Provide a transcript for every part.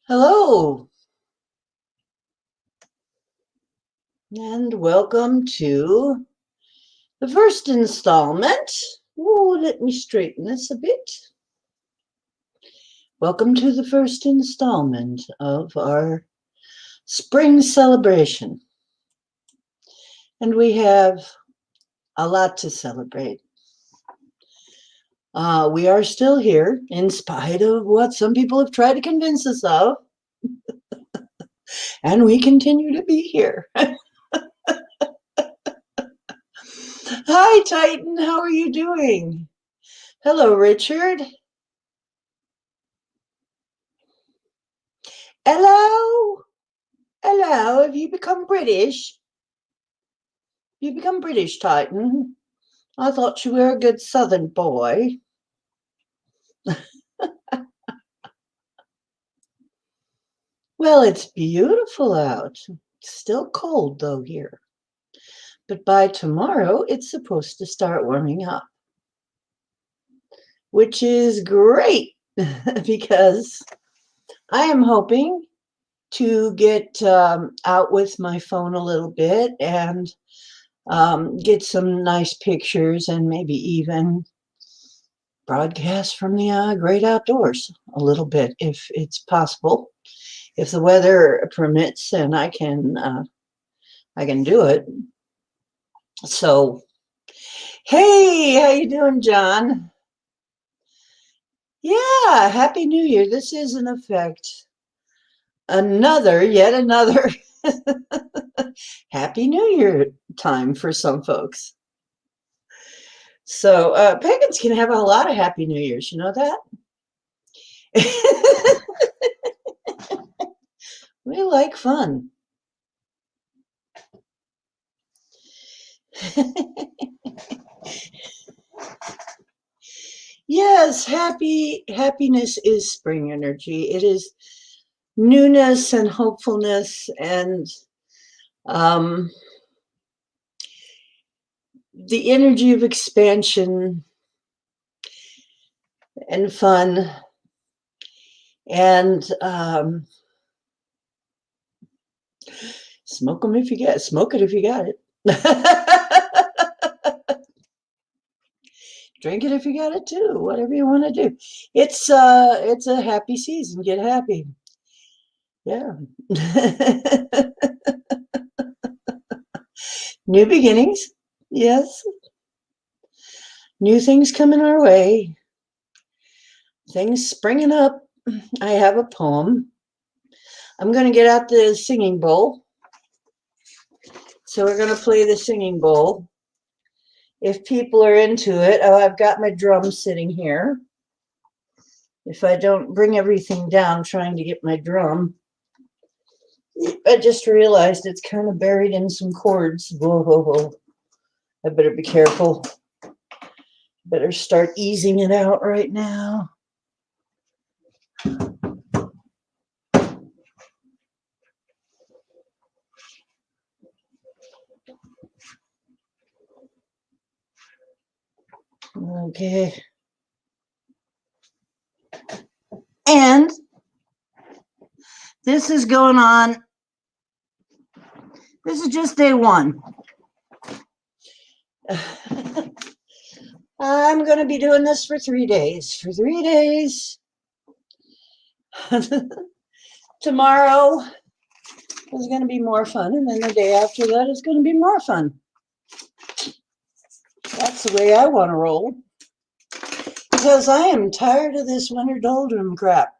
Hello, and welcome to the first installment. Oh, let me straighten this a bit. Welcome to the first installment of our spring celebration. And we have a lot to celebrate. We are still here, in spite of what some people have tried to convince us of, and we continue to be here. Hi, Titan, how are you doing? Hello, Richard. Hello. Hello, have you become British? You become British, Titan. I thought you were a good Southern boy. Well, it's beautiful out. It's still cold, though, here. But by tomorrow, it's supposed to start warming up, which is great because I am hoping to get out with my phone a little bit and get some nice pictures and maybe even broadcast from the great outdoors a little bit if it's possible. If the weather permits and I can do it. So, hey, how you doing, John? Yeah, Happy New Year. This is in effect yet another Happy New Year time for some folks. So, pagans can have a lot of Happy New Years. You know that? We like fun. Yes, happiness is spring energy. It is newness and hopefulness and um, the energy of expansion and fun and smoke it if you got it. Drink it if you got it too. Whatever you want to do. It's a happy season. Get happy. Yeah. New beginnings. Yes. New things coming our way. Things springing up. I have a poem. I'm going to get out the singing bowl. So we're going to play the singing bowl. If people are into it, I've got my drum sitting here. If I don't bring everything down trying to get my drum, I just realized it's kind of buried in some cords. Whoa, whoa, whoa. I better be careful. Better start easing it out right now. Okay. And this is going on. This is just day one. I'm going to be doing this for 3 days. For 3 days. Tomorrow is going to be more fun. And then the day after that is going to be more fun. That's the way I want to roll. Because I am tired of this winter doldrum crap.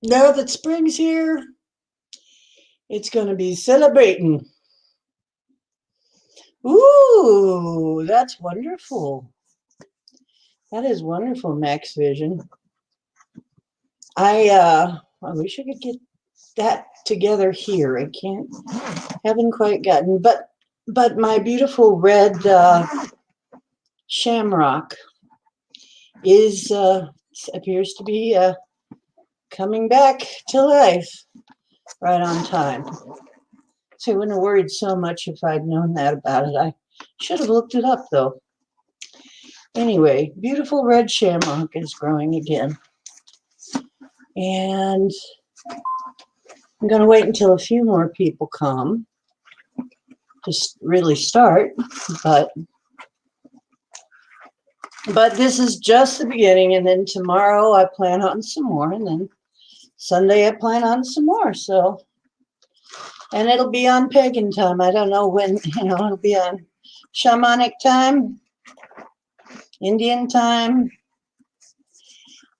Now that spring's here, it's going to be celebrating. Ooh, that's wonderful. That is wonderful, Max Vision. I wish I could get that together here. Haven't quite gotten, but my beautiful red shamrock is appears to be coming back to life right on time. So I wouldn't have worried so much if I'd known that about it. I should have looked it up, though. Anyway, beautiful red shamrock is growing again. And I'm going to wait until a few more people come to really start, but this is just the beginning, and then tomorrow I plan on some more, and then Sunday I plan on some more. So, and it'll be on pagan time. I don't know when, it'll be on shamanic time, Indian time.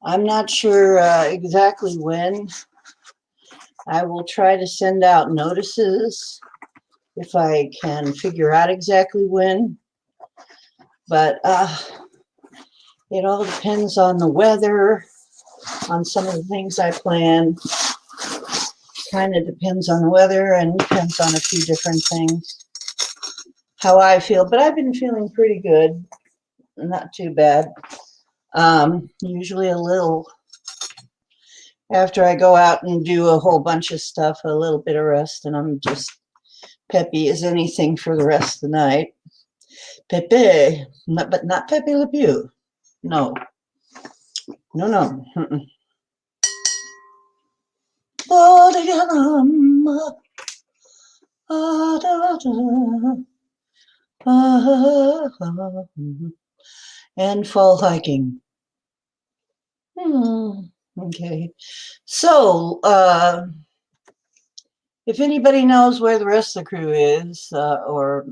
I'm not sure exactly when. I will try to send out notices if I can figure out exactly when. But it all depends on the weather, on some of the things I plan. Kind of depends on the weather and depends on a few different things, how I feel. But I've been feeling pretty good, not too bad. Usually a little, after I go out and do a whole bunch of stuff, a little bit of rest, and I'm just peppy as anything for the rest of the night. Pepe, but not Pepe Le Pew. No. No, no. And fall hiking. Okay. So, if anybody knows where the rest of the crew is, or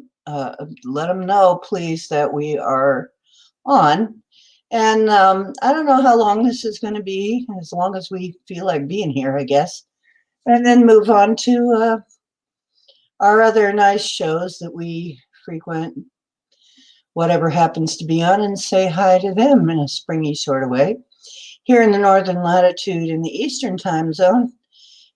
let them know, please, that we are on. And I don't know how long this is going to be, as long as we feel like being here, I guess. And then move on to our other nice shows that we frequent, whatever happens to be on, and say hi to them in a springy sort of way. Here in the northern latitude, in the eastern time zone,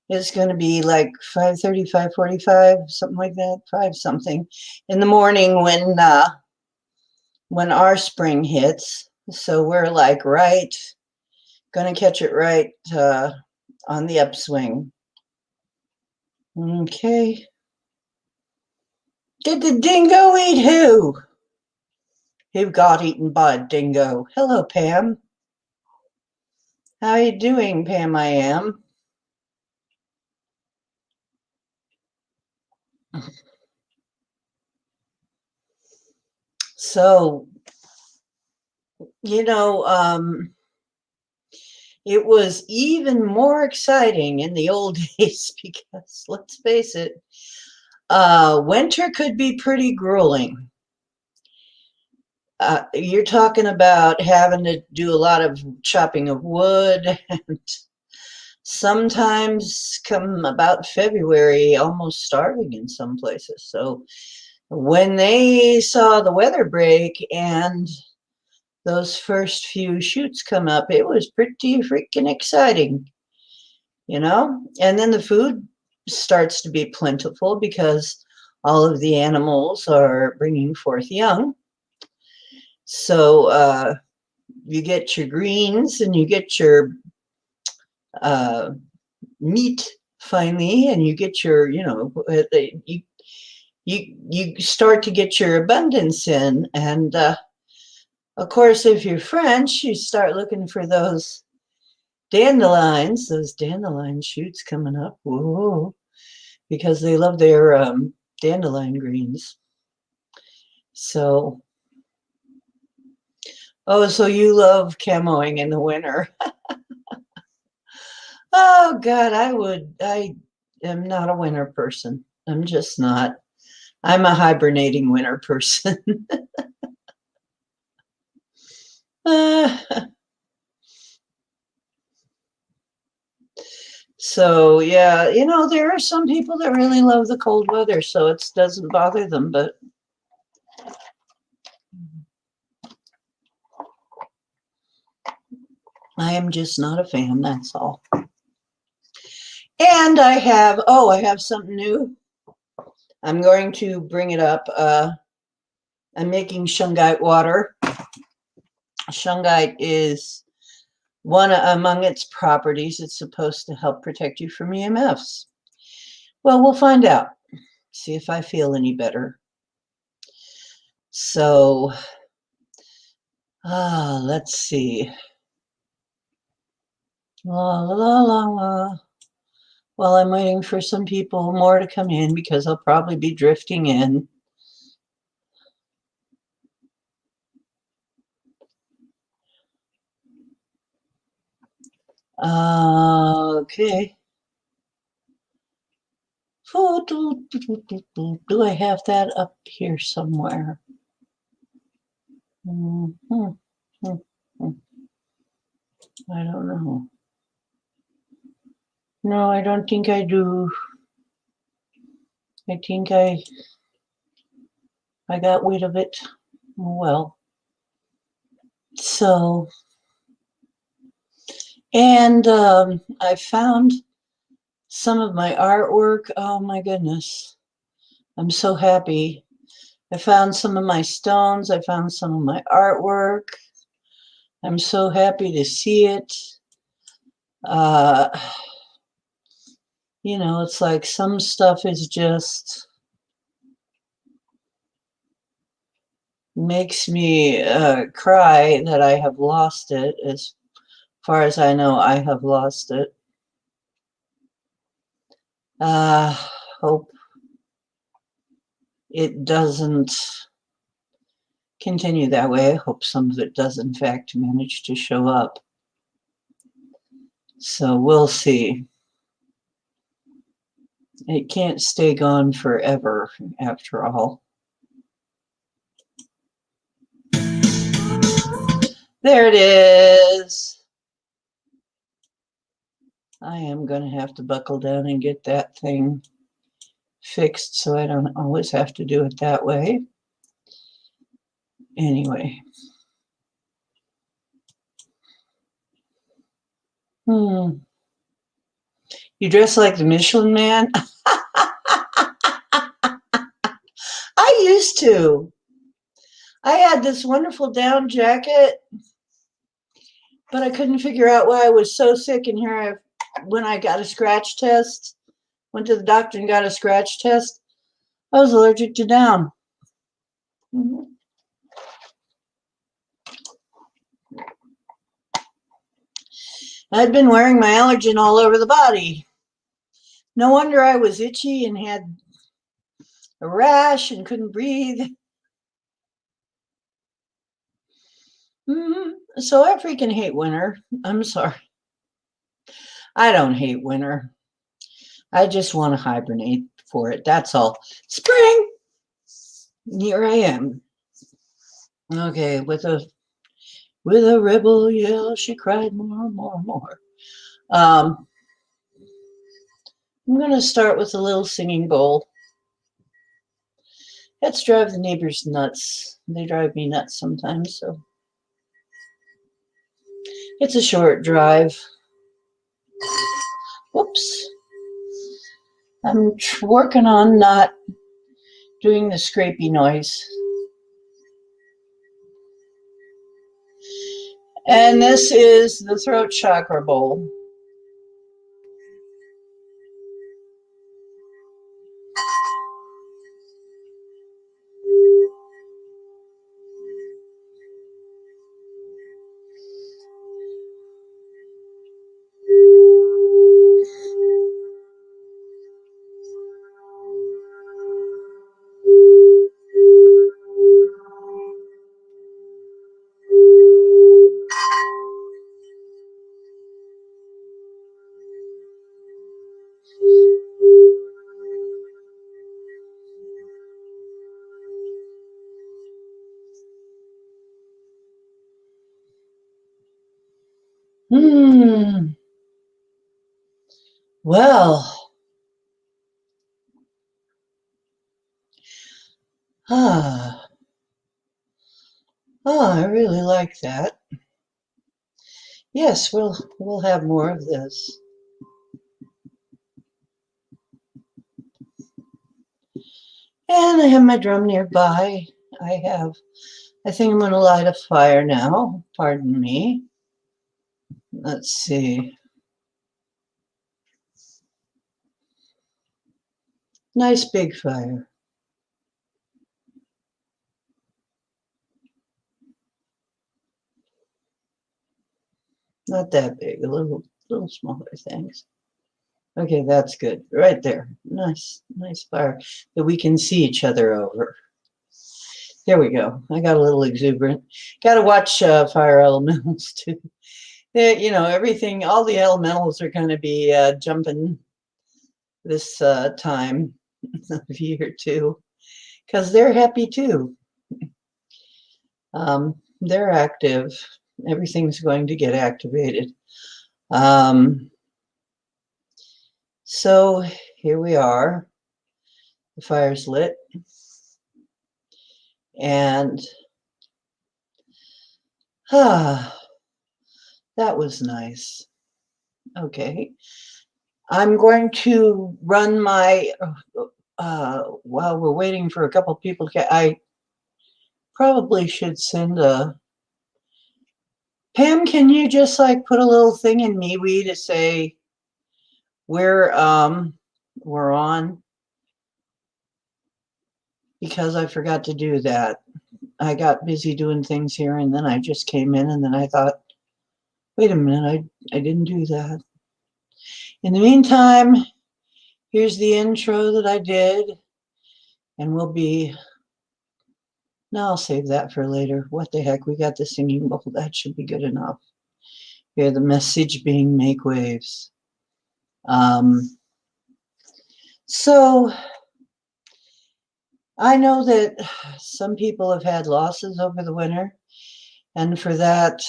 it's going to be like 5:30, 5:45, something like that, 5 something in the morning when our spring hits. So we're like going to catch it right on the upswing. Okay. Did the dingo eat who? Who got eaten by a dingo? Hello, Pam. How are you doing, Pam? I am. So, it was even more exciting in the old days because, let's face it, winter could be pretty grueling. You're talking about having to do a lot of chopping of wood, and sometimes come about February, almost starving in some places. So when they saw the weather break and those first few shoots come up, it was pretty freaking exciting, and then the food starts to be plentiful because all of the animals are bringing forth young. So you get your greens and you get your meat finally, and you get your, you start to get your abundance in. And of course, if you're French, you start looking for those dandelion shoots coming up. Whoa, because they love their dandelion greens. So, so you love camoing in the winter. Oh God, I am not a winter person. I'm just not. I'm a hibernating winter person. So yeah, there are some people that really love the cold weather, so it doesn't bother them, but I am just not a fan, that's all. And I have something new. I'm going to bring it up. I'm making shungite water. Shungite is one among its properties. It's supposed to help protect you from EMFs. Well, we'll find out. See if I feel any better. So, let's see. La la la la la. While I'm waiting for some people more to come in because I'll probably be drifting in. Okay. Do I have that up here somewhere? Mm-hmm. I don't know. No, I don't think I do. I think I got rid of it. Well, so, and I found some of my artwork. Oh my goodness. I'm so happy. I found some of my stones. I found some of my artwork. I'm so happy to see it. Uh, you know, it's like some stuff is just makes me cry that I have lost it. As far as I know, I have lost it. Hope it doesn't continue that way. I hope some of it does, in fact, manage to show up. So we'll see. It can't stay gone forever, after all. There it is. I am going to have to buckle down and get that thing fixed so I don't always have to do it that way. Anyway. You dress like the Michelin Man? I used to. I had this wonderful down jacket, but I couldn't figure out why I was so sick. And here when I got a scratch test, went to the doctor and got a scratch test, I was allergic to down. I'd been wearing my allergen all over the body. No wonder I was itchy and had a rash and couldn't breathe. So I freaking hate winter. I'm sorry. I don't hate winter. I just want to hibernate for it. That's all. Spring. Here I am. Okay, with a rebel yell, she cried more and more and more. I'm going to start with a little singing bowl. Let's drive the neighbors nuts. They drive me nuts sometimes, so it's a short drive. Whoops. I'm working on not doing the scrapey noise. And this is the throat chakra bowl. Well, I really like that. Yes, we'll have more of this. And I have my drum nearby. I think I'm going to light a fire now. Pardon me. Let's see. Nice big fire. Not that big, a little little smaller things. Okay, that's good. Right there. Nice, nice fire that we can see each other over. There we go. I got a little exuberant. Got to watch fire elementals too. You know, everything, all the elementals are going to be jumping this time of year too, because they're happy too. They're active. Everything's going to get activated. So here we are. The fire's lit. And that was nice. Okay. I'm going to run my, while we're waiting for a couple people to I probably should send a, Pam, can you just like put a little thing in MeWe to say we're on? Because I forgot to do that. I got busy doing things here and then I just came in and then I thought, wait a minute, I didn't do that. In the meantime, here's the intro that I did, and we'll be, no, I'll save that for later. What the heck, we got the singing bowl. That should be good enough. Here, the message being make waves. So I know that some people have had losses over the winter, and for that,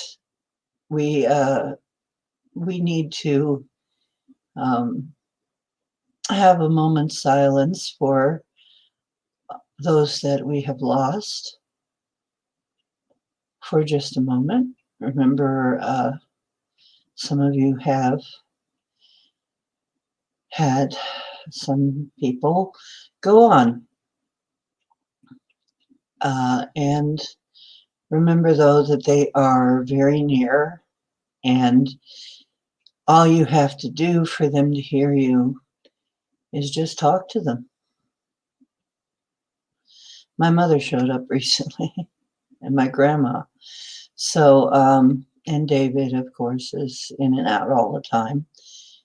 we need to have a moment's silence for those that we have lost for just a moment. Remember, some of you have had some people go on. And remember, though, that they are very near, and all you have to do for them to hear you is just talk to them. My mother showed up recently, and my grandma. So, and David, of course, is in and out all the time.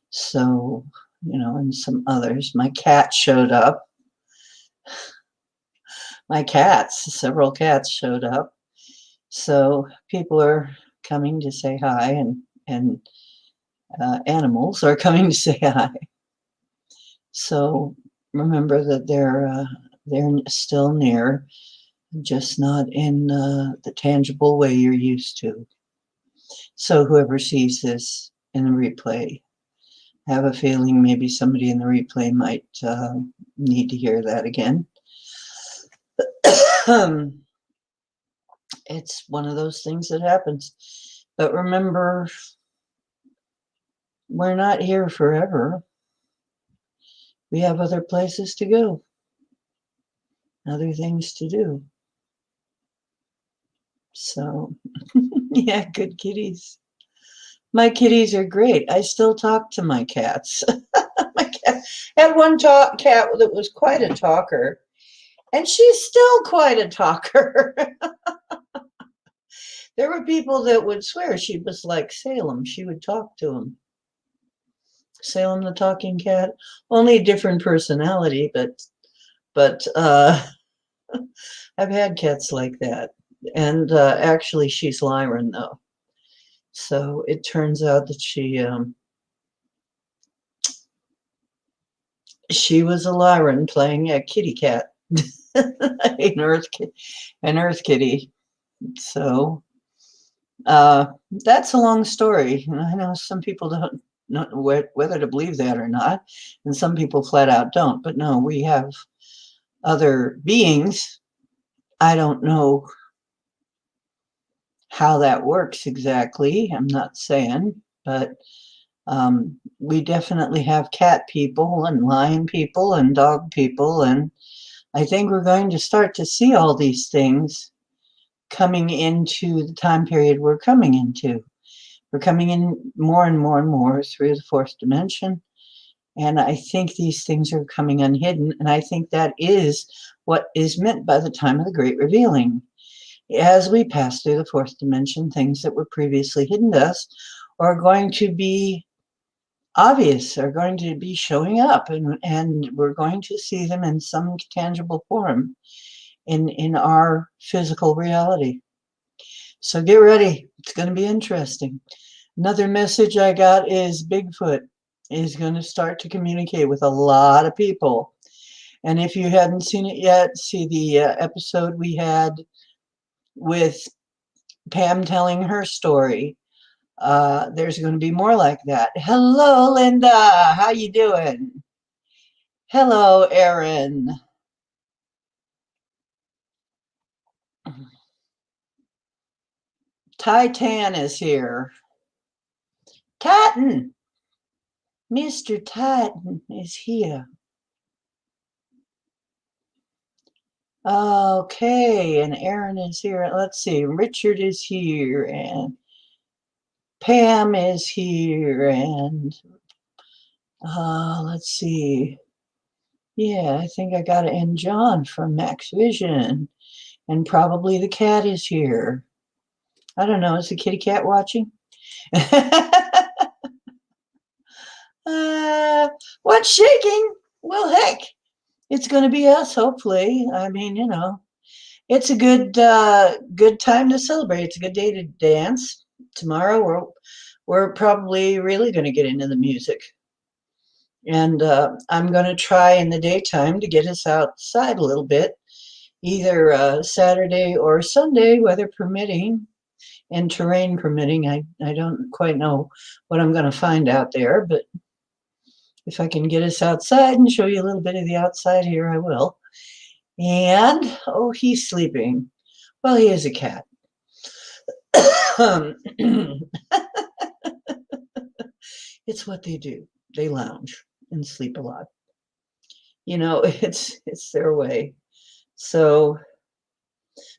So, you know, and some others. My cat showed up. Several cats showed up. So people are coming to say hi, and animals are coming to say hi. So remember that they're still near, just not in the tangible way you're used to. So whoever sees this in the replay, I have a feeling maybe somebody in the replay might need to hear that again. It's one of those things that happens. But remember, we're not here forever. We have other places to go, other things to do. So, yeah, good kitties. My kitties are great. I still talk to my cats. My cat had one cat that was quite a talker, and she's still quite a talker. There were people that would swear she was like Salem. She would talk to them. Salem the talking cat, only a different personality, but I've had cats like that. And actually, she's Lyran, though. So it turns out that she was a Lyran playing a kitty cat, an earth kitty. So that's a long story. And I know some people don't know whether to believe that or not, and some people flat out don't. But no, we have other beings. I don't know how that works exactly. I'm not saying, but we definitely have cat people and lion people and dog people, and I think we're going to start to see all these things coming into the time period we're coming into. We're coming in more and more and more through the fourth dimension, and I think these things are coming unhidden, and I think that is what is meant by the time of the Great Revealing. As we pass through the fourth dimension, things that were previously hidden to us are going to be obvious are going to be showing up, and we're going to see them in some tangible form in our physical reality. So get ready. It's going to be interesting. Another message I got is Bigfoot is going to start to communicate with a lot of people. And if you hadn't seen it yet, see the episode we had with Pam telling her story. There's going to be more like that. Hello, Linda. How you doing? Hello, Erin. Titan is here. Titan. Mr. Titan is here. Okay, and Erin is here. Let's see. Richard is here, and Pam is here, and let's see. Yeah, I think I got it. And John from Max Vision, and probably the cat is here. I don't know. Is the kitty cat watching? What's shaking? Well, heck, it's going to be us. Hopefully, I mean, it's a good time to celebrate. It's a good day to dance. Tomorrow, we're probably really going to get into the music. And I'm going to try in the daytime to get us outside a little bit, either Saturday or Sunday, weather permitting and terrain permitting. I don't quite know what I'm going to find out there, but if I can get us outside and show you a little bit of the outside here, I will. And, oh, he's sleeping. Well, he is a cat. It's what they do. They lounge and sleep a lot. It's their way. So,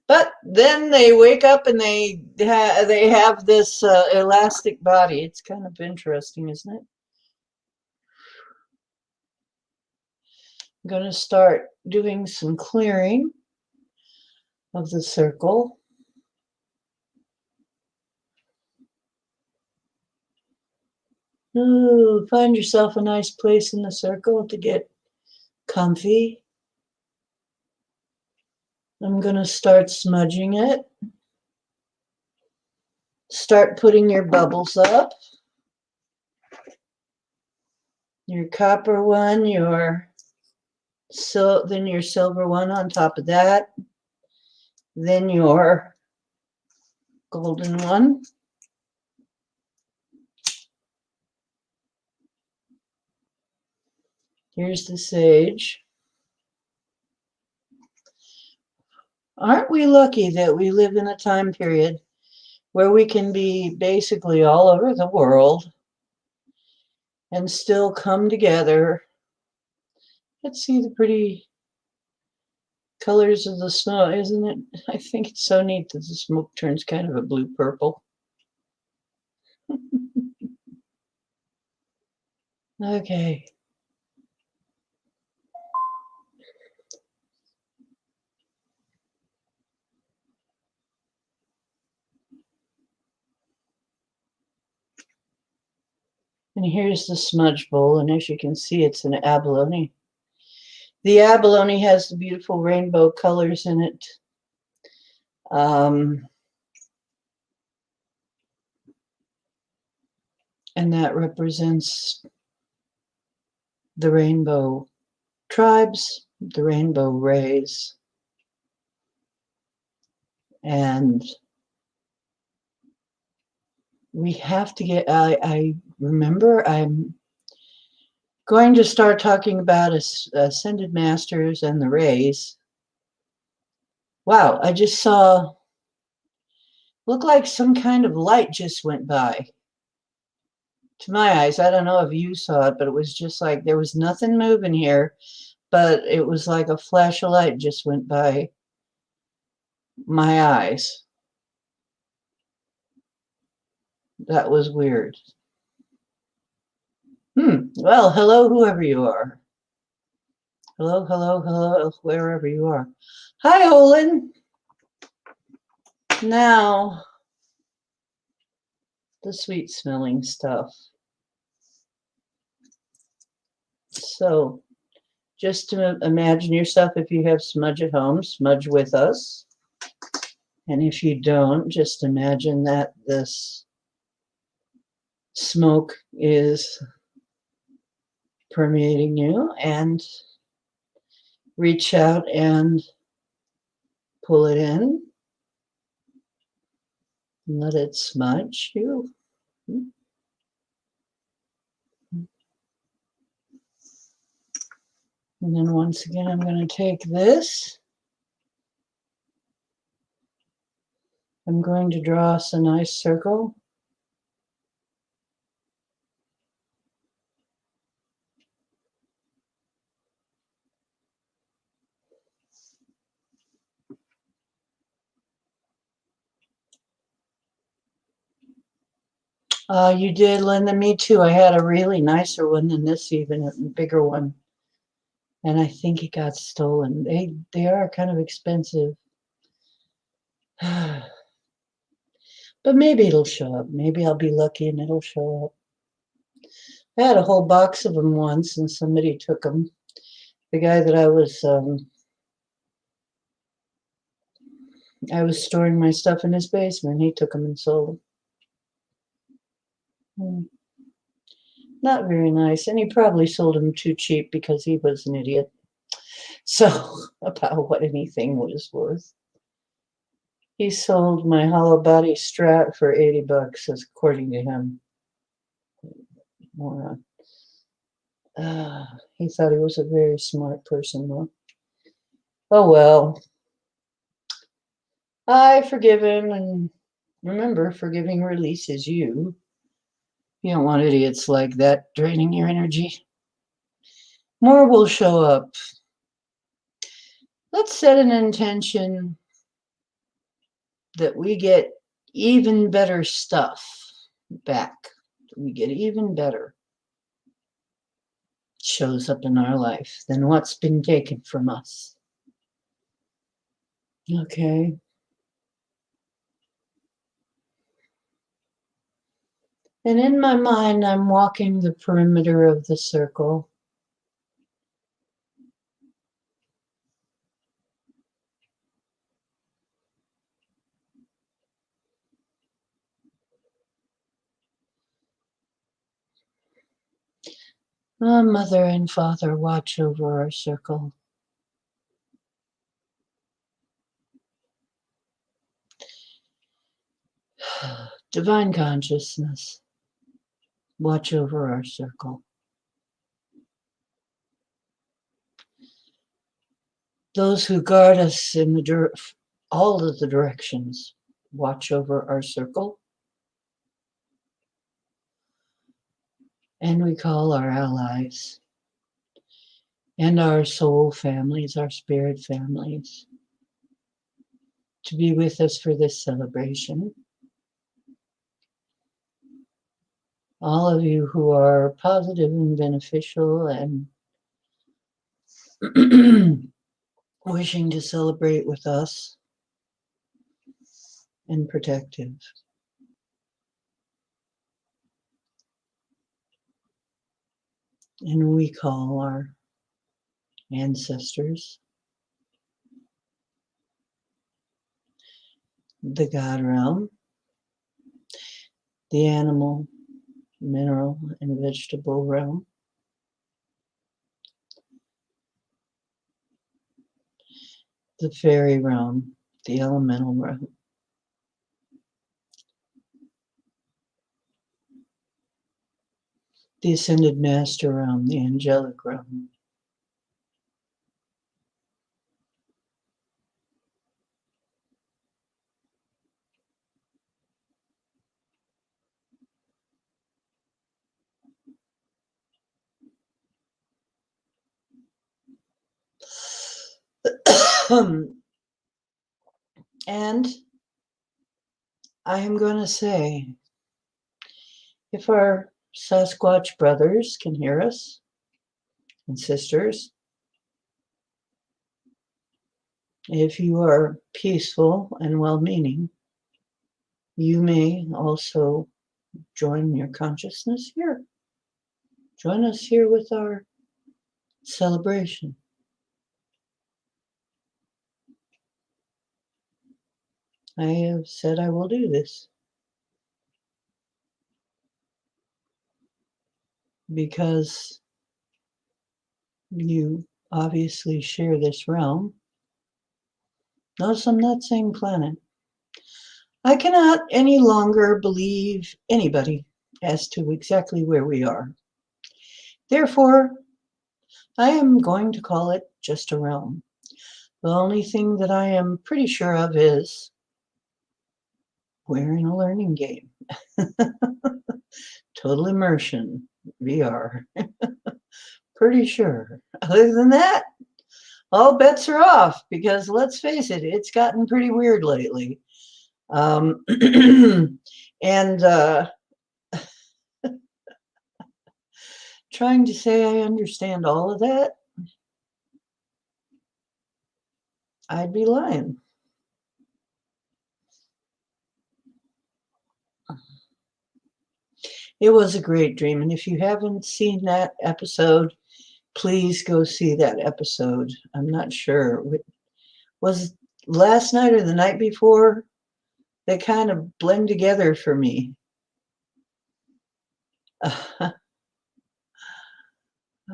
but then they wake up and they have this elastic body. It's kind of interesting, isn't it? I'm going to start doing some clearing of the circle. Ooh, find yourself a nice place in the circle to get comfy. I'm going to start smudging it. Start putting your bubbles up. Your copper one, then your silver one on top of that. Then your golden one. Here's the sage. Aren't we lucky that we live in a time period where we can be basically all over the world and still come together? Let's see the pretty colors of the snow, isn't it? I think it's so neat that the smoke turns kind of a blue purple. Okay. And here's the smudge bowl, and as you can see, it's an abalone. The abalone has the beautiful rainbow colors in it. And that represents the rainbow tribes, the rainbow rays. And we have to get, I remember I'm going to start talking about ascended masters and the rays. Wow, I just saw, looked like some kind of light just went by. To my eyes, I don't know if you saw it, but it was just like there was nothing moving here, but it was like a flash of light just went by my eyes. That was weird. Well, hello, whoever you are. Hello, hello, hello, wherever you are. Hi, Olin. Now, the sweet smelling stuff. So just to imagine yourself, if you have smudge at home, smudge with us. And if you don't, just imagine that this smoke is permeating you, and reach out and pull it in. And let it smudge you. And then once again, I'm going to take this. I'm going to draw us a nice circle. You did, Linda. Me too. I had a really nicer one than this, even a bigger one. And I think it got stolen. They are kind of expensive. But maybe it'll show up. Maybe I'll be lucky and it'll show up. I had a whole box of them once, and somebody took them. The guy that I was storing my stuff in his basement. He took them and sold them. Not very nice, and he probably sold them too cheap because he was an idiot. So about what anything was worth. He sold my hollow body Strat for $80, as according to him. Moron. He thought he was a very smart person, though. Oh well. I forgive him, and remember, forgiving releases you. You don't want idiots like that draining your energy. More will show up. Let's set an intention that we get even better stuff back. We get even better. Shows up in our life than what's been taken from us. Okay. And in my mind, I'm walking the perimeter of the circle. Mother and Father, watch over our circle. Divine consciousness, watch over our circle. Those who guard us in all of the directions, watch over our circle. And we call our allies and our soul families, our spirit families, to be with us for this celebration. All of you who are positive and beneficial and wishing to celebrate with us and protective. And we call our ancestors, the God realm, the animal, mineral, and vegetable realm, the fairy realm, the elemental realm, the ascended master realm, the angelic realm, and I am going to say, if our Sasquatch brothers can hear us and sisters, if you are peaceful and well-meaning, you may also join your consciousness here. Join us here with our celebration. I have said I will do this because you obviously share this realm. Notice I'm not saying planet. I cannot any longer believe anybody as to exactly where we are. Therefore, I am going to call it just a realm. The only thing that I am pretty sure of is we're in a learning game. Total immersion, VR. Pretty sure. Other than that, all bets are off because let's face it, it's gotten pretty weird lately. And trying to say I understand all of that, I'd be lying. It was a great dream. And if you haven't seen that episode, please go see that episode. I'm not sure. Was last night or the night before? They kind of blend together for me.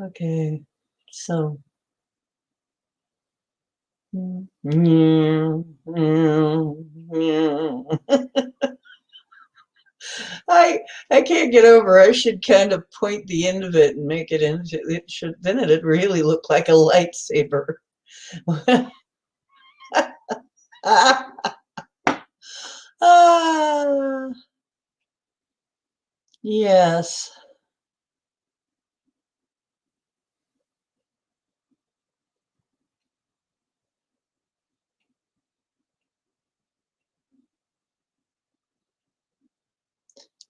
Okay, so. I I can't get over. I should kind of point the end of it and make it into it should then it'd really look like a lightsaber. Ah, yes.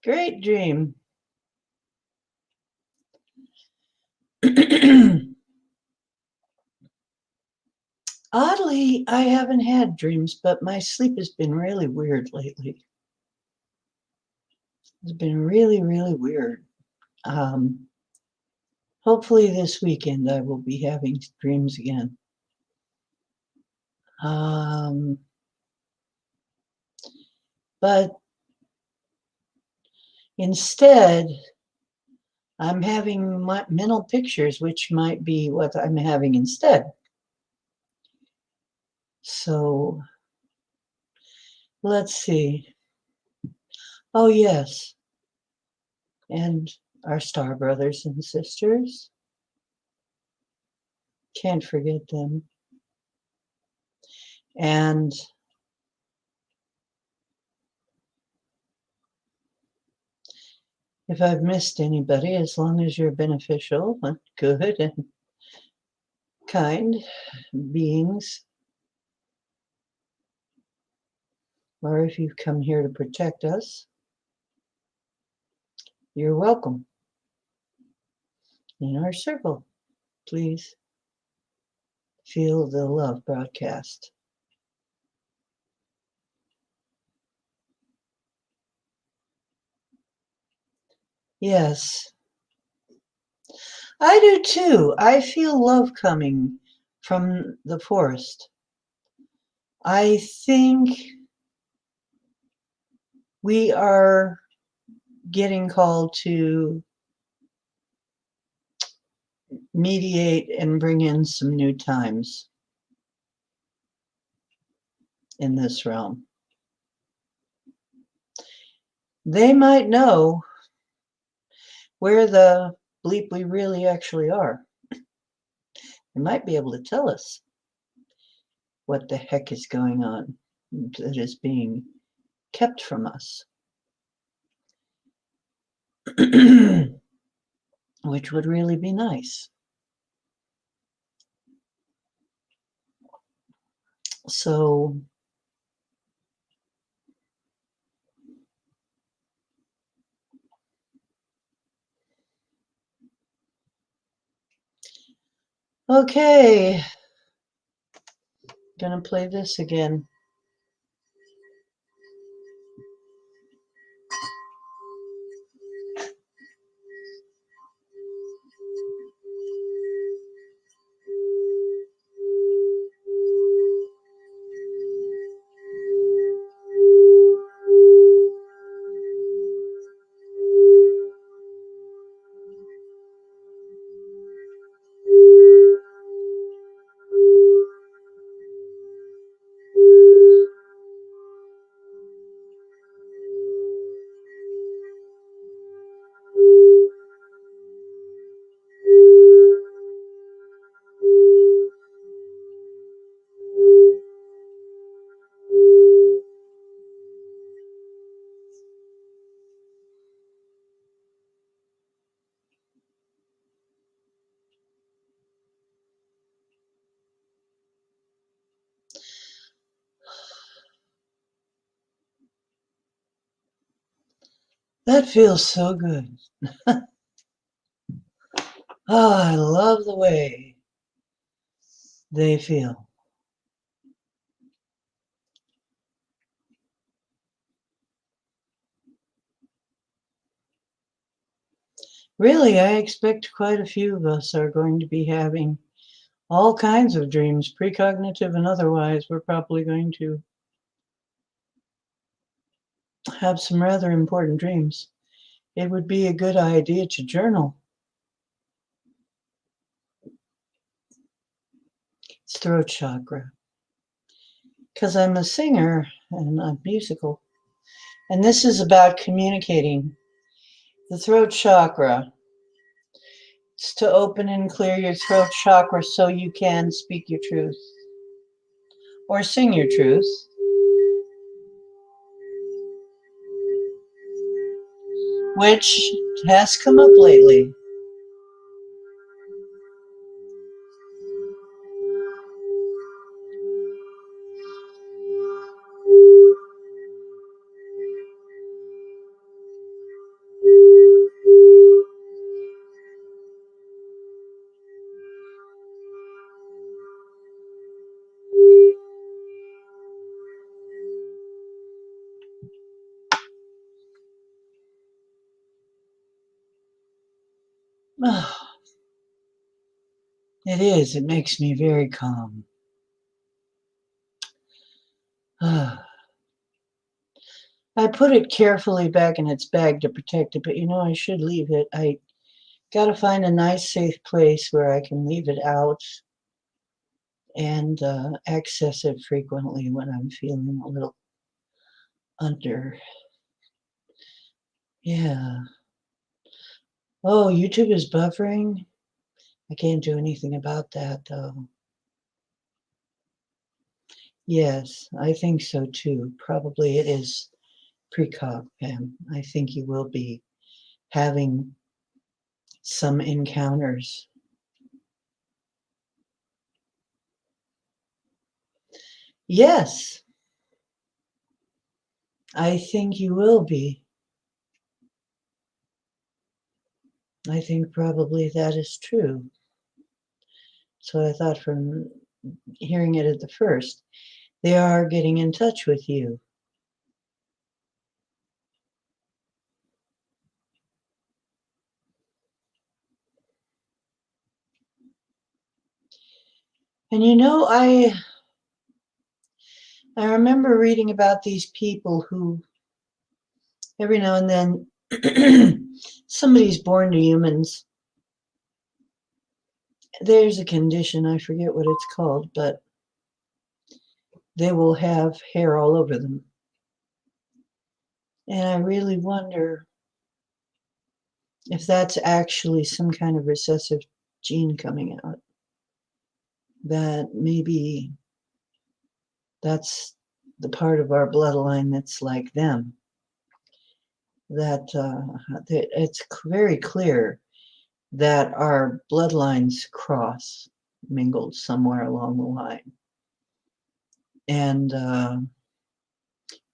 Great dream. Oddly, I haven't had dreams, but my sleep has been really weird lately. It's been really, really weird. Um, Hopefully this weekend I will be having dreams again. Um, but instead, I'm having mental pictures, which might be what I'm having instead. So let's see. Oh, yes. And our star brothers and sisters. Can't forget them. And if I've missed anybody, as long as you're beneficial and good and kind beings, or if you've come here to protect us, you're welcome in our circle. Please feel the love broadcast. Yes, I do too. I feel love coming from the forest. I think we are getting called to mediate and bring in some new times in this realm. They might know where the bleep we really actually are. They might be able to tell us what the heck is going on that is being kept from us. Which would really be nice. So okay, gonna play this again. That feels so good. Oh, I love the way they feel. Really, I expect quite a few of us are going to be having all kinds of dreams, precognitive and otherwise. We're probably going to have some rather important dreams. It would be a good idea to journal. It's throat chakra. Because I'm a singer and I'm musical. And this is about communicating. The throat chakra. It's to open and clear your throat chakra so you can speak your truth or sing your truth, which has come up lately. It is. It makes me very calm. I put it carefully back in its bag to protect it, but I should leave it. I gotta find a nice, safe place where I can leave it out and access it frequently when I'm feeling a little under. Yeah. Oh, YouTube is buffering. I can't do anything about that, though. Yes, I think so too. Probably it is precog, Pam. I think you will be having some encounters. Yes, I think you will be. I think probably that is true. So I thought from hearing it at the first, they are getting in touch with you. And I remember reading about these people who every now and then somebody's born to humans. There's a condition, I forget what it's called, but they will have hair all over them. And I really wonder if that's actually some kind of recessive gene coming out. That maybe that's the part of our bloodline that's like them. That it's very clear that our bloodlines cross, mingled somewhere along the line. And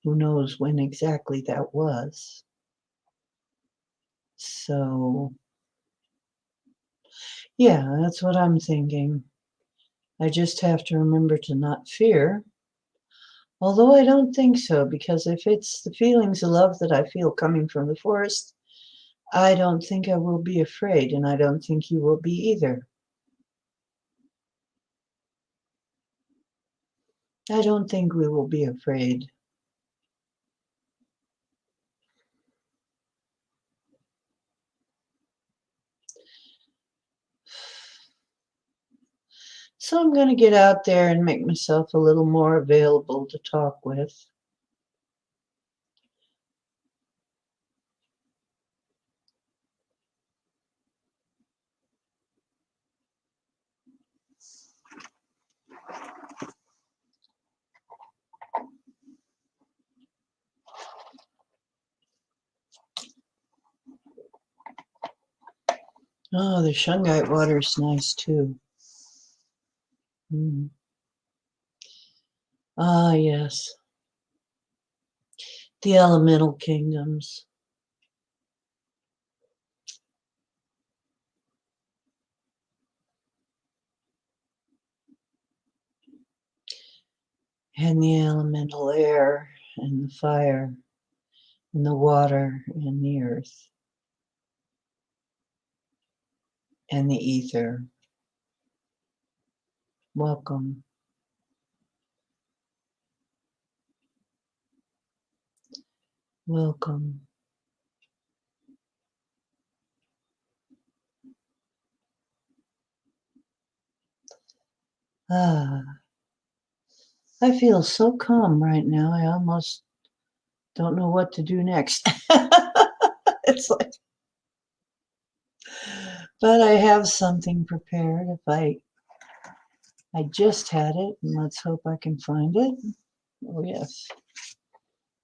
who knows when exactly that was. So, yeah, that's what I'm thinking. I just have to remember to not fear. Although I don't think so, because if it's the feelings of love that I feel coming from the forest, I don't think I will be afraid, and I don't think you will be either. I don't think we will be afraid. So I'm going to get out there and make myself a little more available to talk with. Oh, the shungite water is nice too. Mm. Ah, yes. The elemental kingdoms. and the elemental air and the fire and the water and the earth and the ether. Welcome. Welcome. Ah, I feel so calm right now. I almost don't know what to do next. It's like, but I have something prepared. If I just had it, and let's hope I can find it. Oh yes.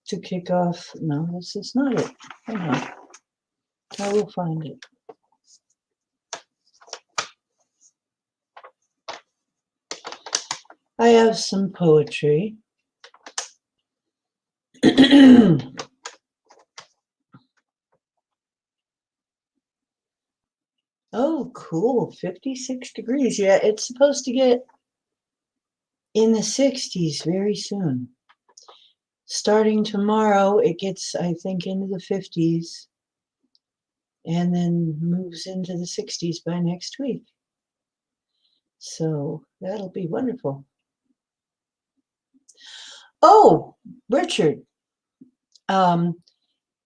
To kick off. No, this is not it. Hang on. I will find it. I have some poetry. Oh, cool. 56 degrees. Yeah, it's supposed to get in the 60s very soon. Starting tomorrow, it gets, I think, into the 50s and then moves into the 60s by next week. So that'll be wonderful. Oh, Richard,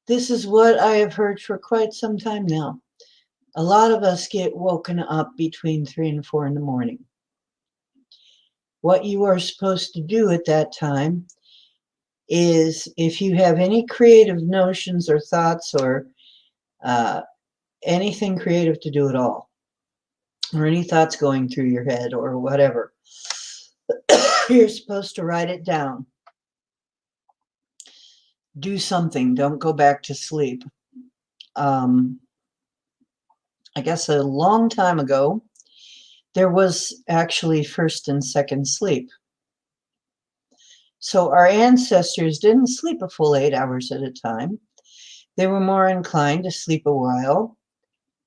this is what I have heard for quite some time now. A lot of us get woken up between 3 and 4 in the morning. What you are supposed to do at that time is, if you have any creative notions or thoughts or anything creative to do at all, or any thoughts going through your head or whatever, you're supposed to write it down. Do something. Don't go back to sleep. I guess a long time ago, there was actually first and second sleep. So our ancestors didn't sleep a full 8 hours at a time. They were more inclined to sleep a while,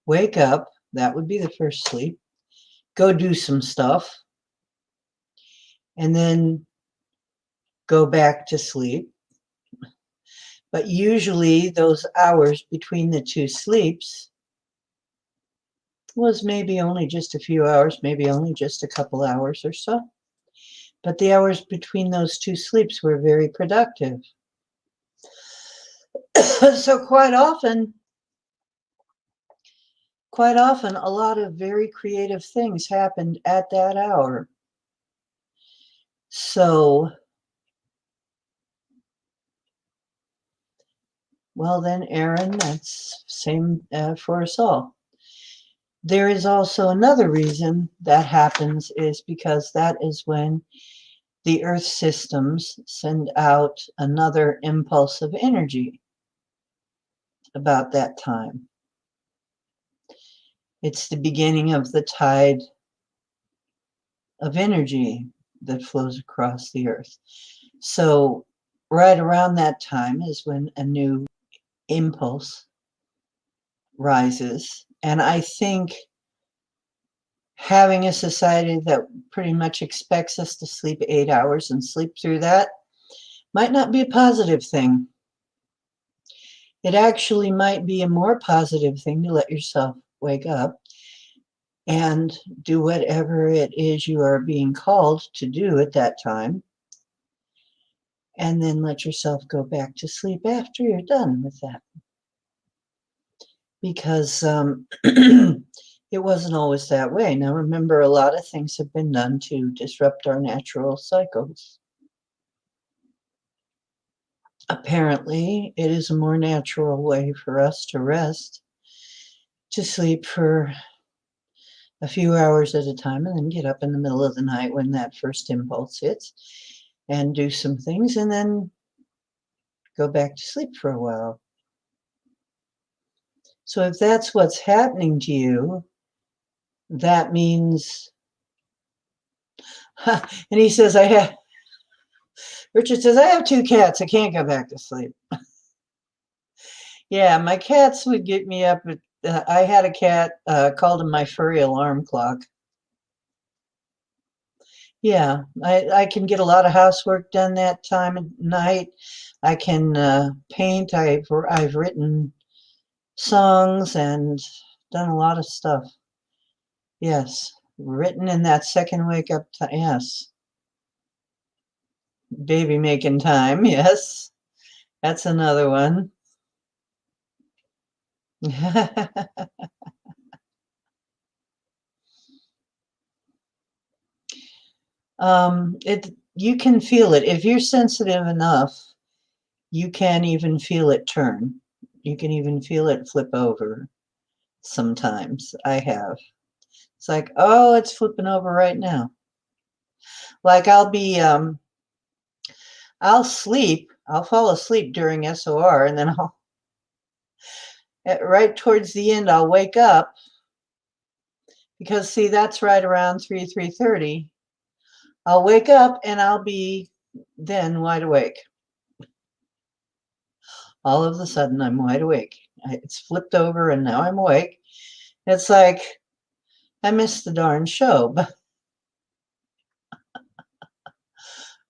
wake up, that would be the first sleep, go do some stuff, and then go back to sleep. But usually those hours between the two sleeps was maybe only just a few hours, maybe only just a couple hours or so. But the hours between those two sleeps were very productive. So quite often, a lot of very creative things happened at that hour. So, well then, Aaron, that's same for us all. There is also another reason that happens, is because that is when the Earth systems send out another impulse of energy about that time. It's the beginning of the tide of energy that flows across the Earth. So right around that time is when a new impulse rises. And I think having a society that pretty much expects us to sleep 8 hours and sleep through that might not be a positive thing. It actually might be a more positive thing to let yourself wake up and do whatever it is you are being called to do at that time, and then let yourself go back to sleep after you're done with that. Because it wasn't always that way. Now remember, a lot of things have been done to disrupt our natural cycles. Apparently, it is a more natural way for us to rest, to sleep for a few hours at a time and then get up in the middle of the night when that first impulse hits and do some things and then go back to sleep for a while. So if that's what's happening to you, that means, and he says, Richard says, I have 2 cats. I can't go back to sleep. Yeah, my cats would get me up. I had a cat, called him my furry alarm clock. Yeah, I can get a lot of housework done that time of night. I can paint. I've written songs and done a lot of stuff. Yes, written in that second wake up time. Yes, baby making time. Yes, that's another one. It you can feel it if you're sensitive enough. You can even feel it turn. You can even feel it flip over. Sometimes I have. It's like, oh, it's flipping over right now. Like I'll sleep, I'll fall asleep during SOR, and then right towards the end, I'll wake up because see, that's right around 3:30. I'll wake up and I'll be then wide awake. All of a sudden, I'm wide awake. It's flipped over, and now I'm awake. It's like I missed the darn show, but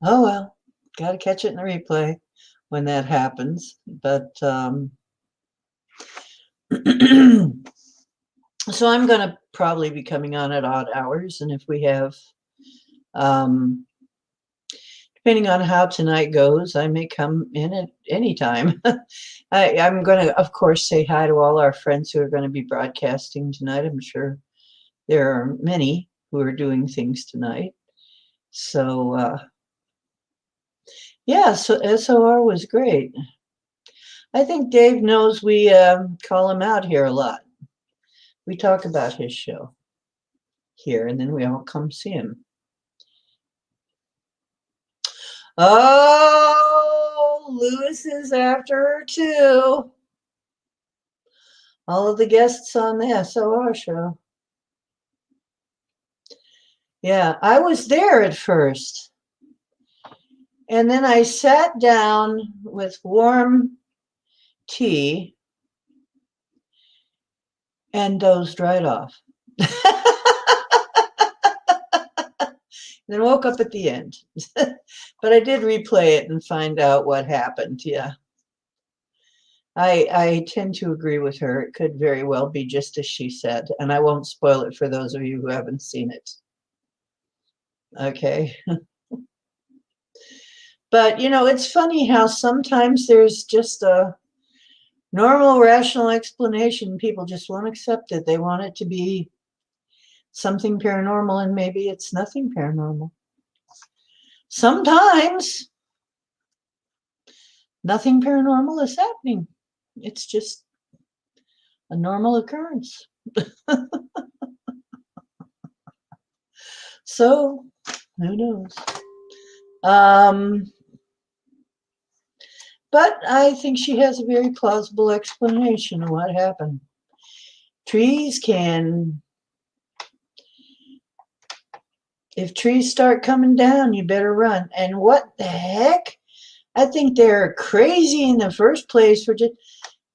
oh well, got to catch it in the replay when that happens. But so I'm going to probably be coming on at odd hours, and if we have, um, depending on how tonight goes, I may come in at any time. I'm going to, of course, say hi to all our friends who are going to be broadcasting tonight. I'm sure there are many who are doing things tonight. So, yeah, so SOR was great. I think Dave knows we call him out here a lot. We talk about his show here, and then we all come see him. Oh, Lewis is after her too. All of the guests on the SOR show. Yeah, I was there at first. And then I sat down with warm tea and dozed right off. Then woke up at the end. But I did replay it and find out what happened. Yeah. I tend to agree with her. It could very well be just as she said, and I won't spoil it for those of you who haven't seen it. Okay. But, it's funny how sometimes there's just a normal, rational explanation. People just won't accept it. They want it to be something paranormal, and maybe it's nothing paranormal. Sometimes nothing paranormal is happening. It's just a normal occurrence. So, who knows? But I think she has a very plausible explanation of what happened. Trees can, if trees start coming down, you better run. And what the heck? I think they're crazy in the first place for just,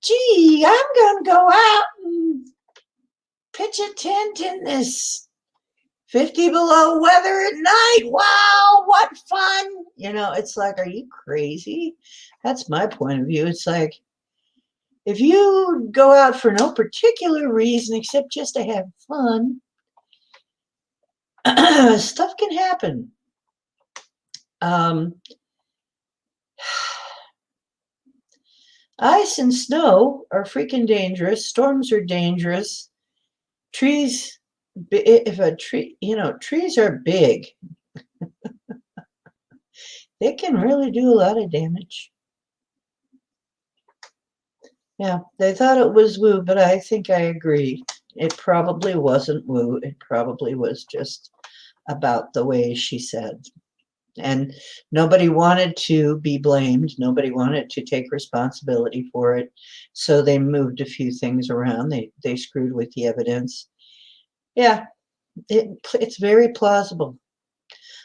gee, I'm going to go out and pitch a tent in this 50 below weather at night. Wow, what fun. It's like, are you crazy? That's my point of view. It's like, if you go out for no particular reason except just to have fun, stuff can happen. Ice and snow are freaking dangerous. Storms are dangerous. Trees, if a tree, trees are big. They can really do a lot of damage. Yeah, they thought it was woo, but I think I agree. It probably wasn't woo. It probably was just about the way she said. And nobody wanted to be blamed. Nobody wanted to take responsibility for it. So they moved a few things around. They screwed with the evidence. Yeah, it's very plausible.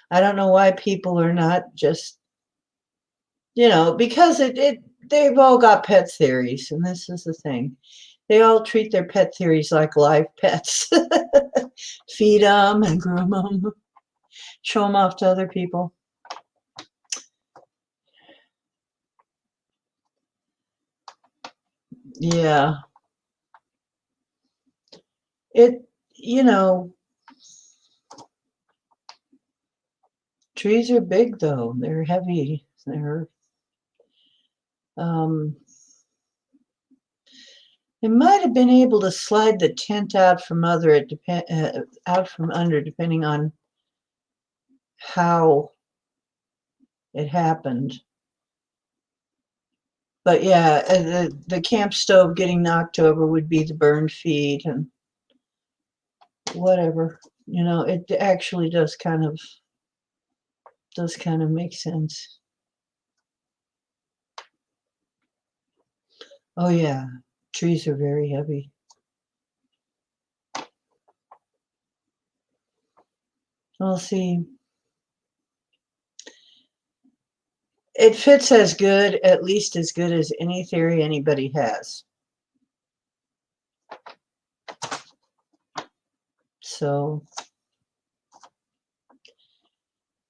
I don't know why people are not just, because they've all got pet theories, and this is the thing. They all treat their pet theories like live pets. Feed them and groom them. show them off to other people. Yeah. You know, trees are big though. They're heavy. They might have been able to slide the tent out from under, depending on how it happened. But yeah, the camp stove getting knocked over would be the burned feet and whatever. You know, it actually does kind of make sense. Oh yeah, trees are very heavy. We'll see. It fits at least as good as any theory anybody has. So,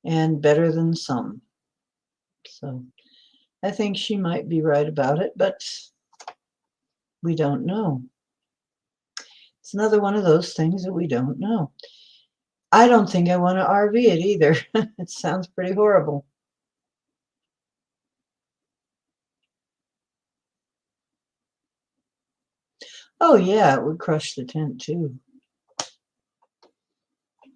and better than some. So, I think she might be right about it, but we don't know. It's another one of those things that we don't know. I don't think I want to RV it either. It sounds pretty horrible. Oh yeah, it would crush the tent too.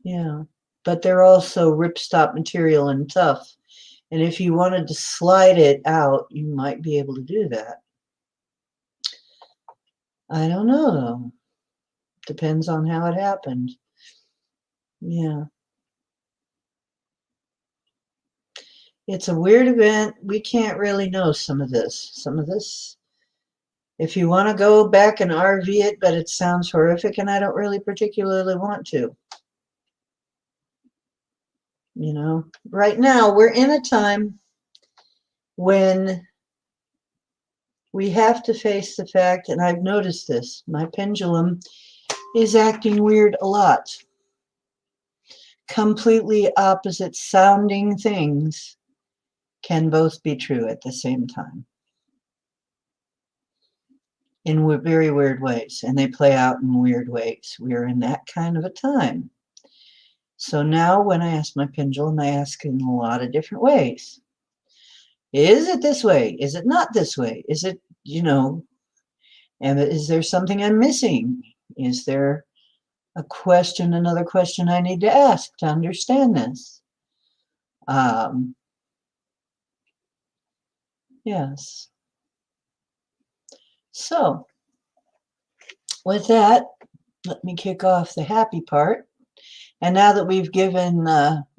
Yeah, but they're also ripstop material and tough. And if you wanted to slide it out, you might be able to do that. I don't know though. Depends on how it happened. Yeah. It's a weird event. We can't really know some of this. If you want to go back and RV it, but it sounds horrific, and I don't really particularly want to. You know, right now we're in a time when we have to face the fact, and I've noticed this, my pendulum is acting weird a lot. Completely opposite sounding things can both be true at the same time in very weird ways, and they play out in weird ways. We're in that kind of a time. So now when I ask my pendulum, I ask in a lot of different ways. Is it this way? Is it not this way? Is it, and is there something I'm missing? Is there another question I need to ask to understand this? Yes. So, with that, let me kick off the happy part. And now that we've given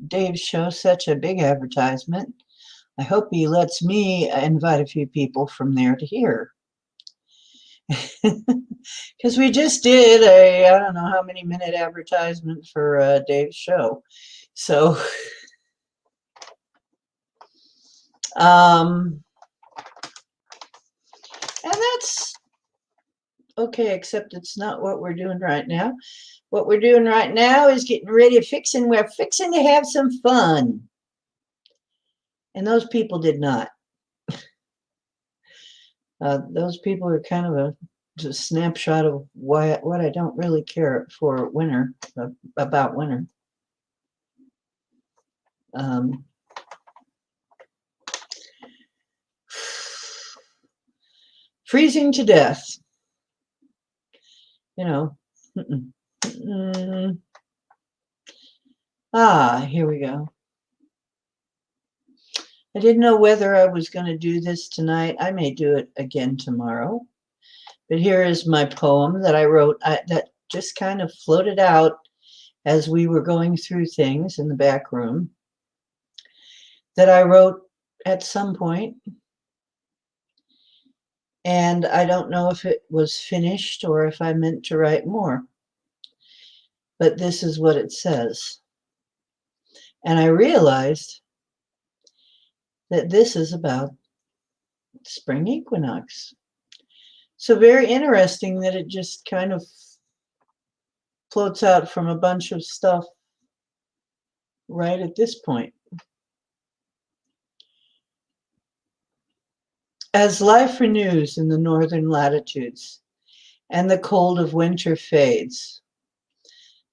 Dave's show such a big advertisement, I hope he lets me invite a few people from there to hear. Because we just did I don't know how many minute advertisement for Dave's show. So, and that's okay, except it's not what we're doing right now. What we're doing right now is getting ready we're fixing to have some fun. And those people did not. Those people are kind of a snapshot of what I don't really care for winter, about winter. Freezing to death. Here we go. I didn't know whether I was going to do this tonight. I may do it again tomorrow. But here is my poem that I wrote that just kind of floated out as we were going through things in the back room, that I wrote at some point. And I don't know if it was finished or if I meant to write more. But this is what it says. And I realized that this is about spring equinox. So very interesting that it just kind of floats out from a bunch of stuff right at this point. As life renews in the northern latitudes and the cold of winter fades,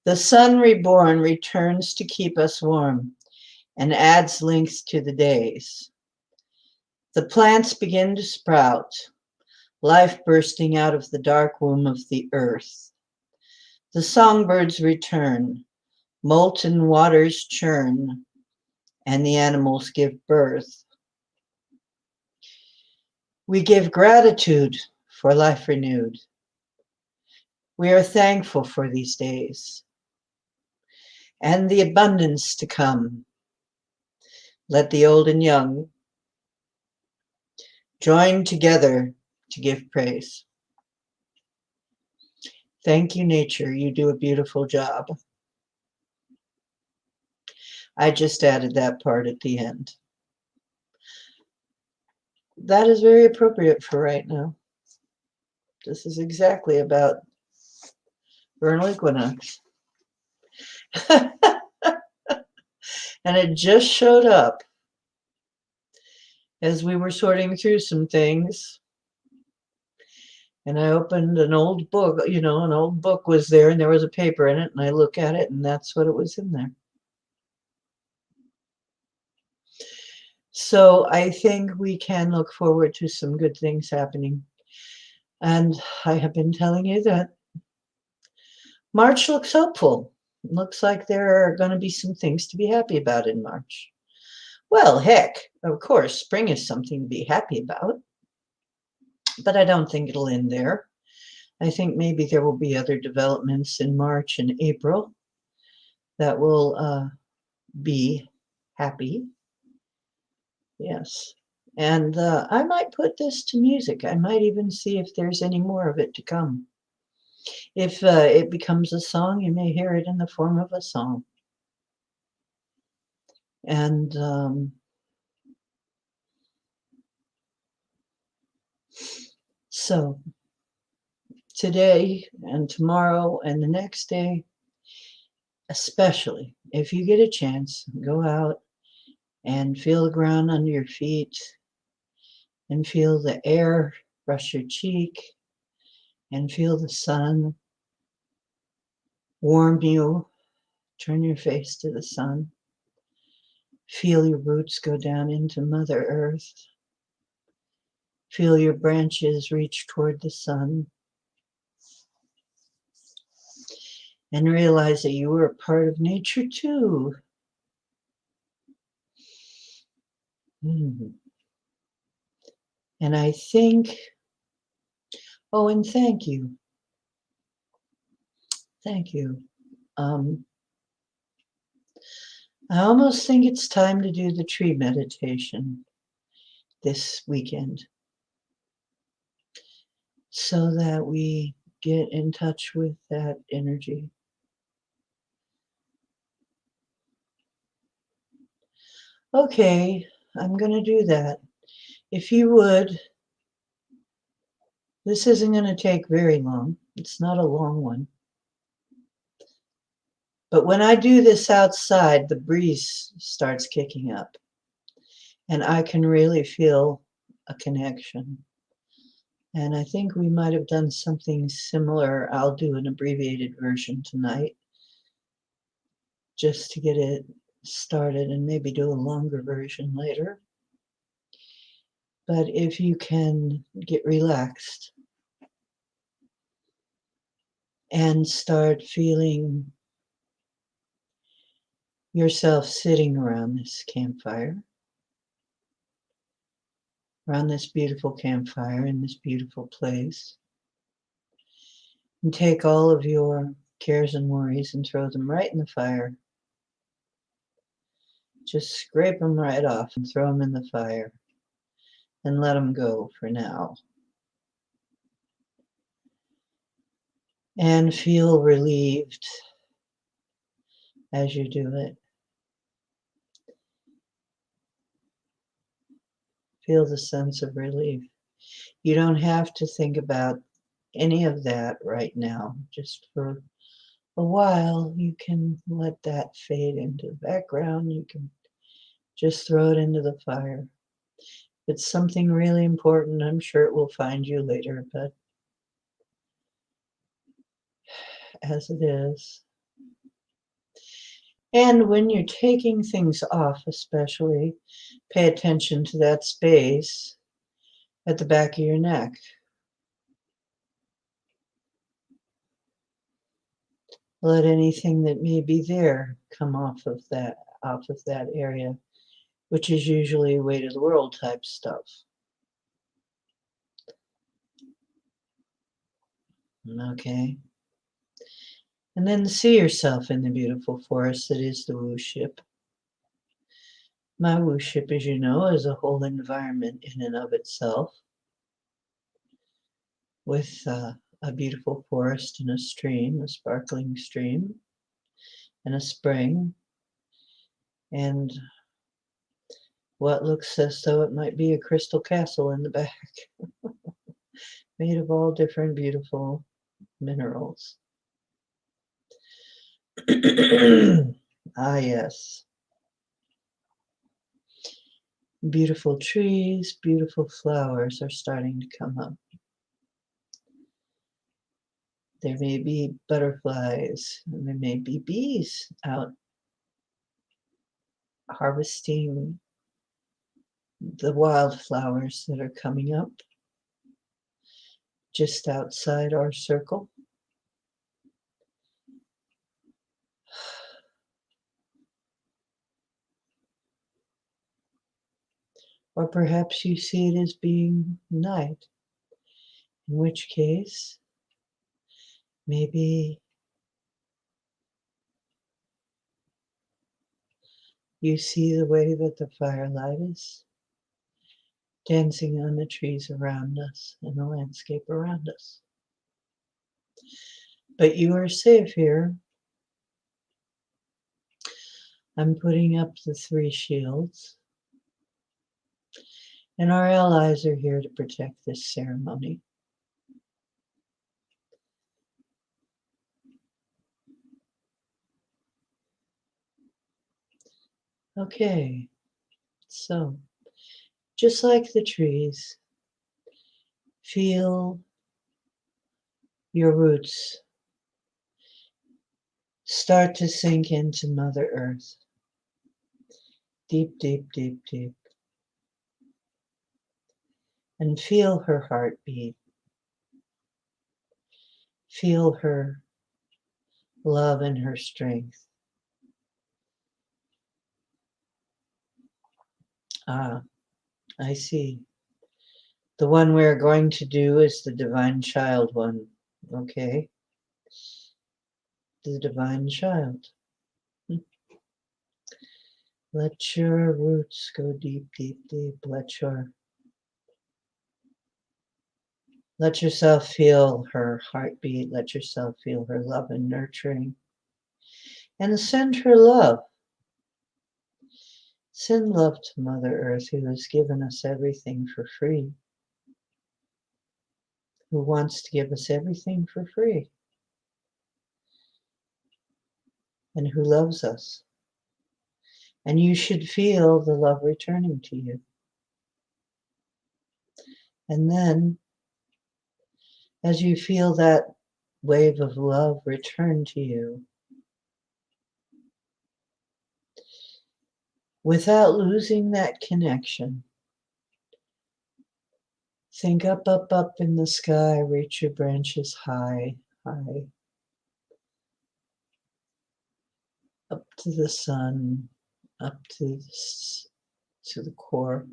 the sun reborn returns to keep us warm and adds length to the days. The plants begin to sprout, life bursting out of the dark womb of the earth. The songbirds return, molten waters churn, and the animals give birth. We give gratitude for life renewed. We are thankful for these days and the abundance to come. Let the old and young join together to give praise. Thank you, nature. You do a beautiful job. I just added that part at the end. That is very appropriate for right now. This is exactly about vernal equinox. And it just showed up as we were sorting through some things. And I opened an old book, an old book was there and there was a paper in it, and I look at it and that's what it was in there. So I think we can look forward to some good things happening. And I have been telling you that March looks hopeful. It looks like there are going to be some things to be happy about in March. Well, heck, of course, spring is something to be happy about. But I don't think it'll end there. I think maybe there will be other developments in March and April that will be happy. Yes. And I might put this to music. I might even see if there's any more of it to come. If it becomes a song, you may hear it in the form of a song. And so today and tomorrow and the next day, especially if you get a chance, go out and feel the ground under your feet and feel the air brush your cheek and feel the sun warm you. Turn your face to the sun. Feel your roots go down into Mother Earth. Feel your branches reach toward the sun. And realize that you are a part of nature too. And I think, and thank you. Thank you. I almost think it's time to do the tree meditation this weekend so that we get in touch with that energy. Okay, I'm going to do that. If you would, this isn't going to take very long. It's not a long one. But when I do this outside, the breeze starts kicking up. And I can really feel a connection. And I think we might have done something similar. I'll do an abbreviated version tonight just to get it started and maybe do a longer version later. But if you can get relaxed and start feeling yourself sitting around this campfire, around this beautiful campfire in this beautiful place, and take all of your cares and worries and throw them right in the fire. Just scrape them right off and throw them in the fire and let them go for now. And feel relieved as you do it. Feel the sense of relief. You don't have to think about any of that right now, just for a while, you can let that fade into the background. You can just throw it into the fire. If it's something really important, I'm sure it will find you later, but as it is. And when you're taking things off, especially, pay attention to that space at the back of your neck. Let anything that may be there come off of that area, which is usually weight of the world type stuff. Okay. And then see yourself in the beautiful forest that is the woo ship. My woo ship, as you know, is a whole environment in and of itself, with a beautiful forest and a stream, a sparkling stream, and a spring, and what looks as though it might be a crystal castle in the back, made of all different beautiful minerals. Ah, yes. Beautiful trees, beautiful flowers are starting to come up. There may be butterflies, and there may be bees out harvesting the wildflowers that are coming up just outside our circle. Or perhaps you see it as being night, in which case maybe you see the way that the firelight is dancing on the trees around us and the landscape around us. But you are safe here. I'm putting up the 3 shields, and our allies are here to protect this ceremony. Okay, so just like the trees, feel your roots start to sink into Mother Earth. Deep, deep, deep, deep. And feel her heartbeat. Feel her love and her strength. Ah, I see. The one we're going to do is the Divine Child one. Okay. The Divine Child. Let your roots go deep, deep, deep. Let yourself feel her heartbeat. Let yourself feel her love and nurturing. And send her love. Send love to Mother Earth, who has given us everything for free. Who wants to give us everything for free. And who loves us. And you should feel the love returning to you. And then, as you feel that wave of love return to you, without losing that connection, think up, up, up in the sky, reach your branches high, high, up to the sun, up to the core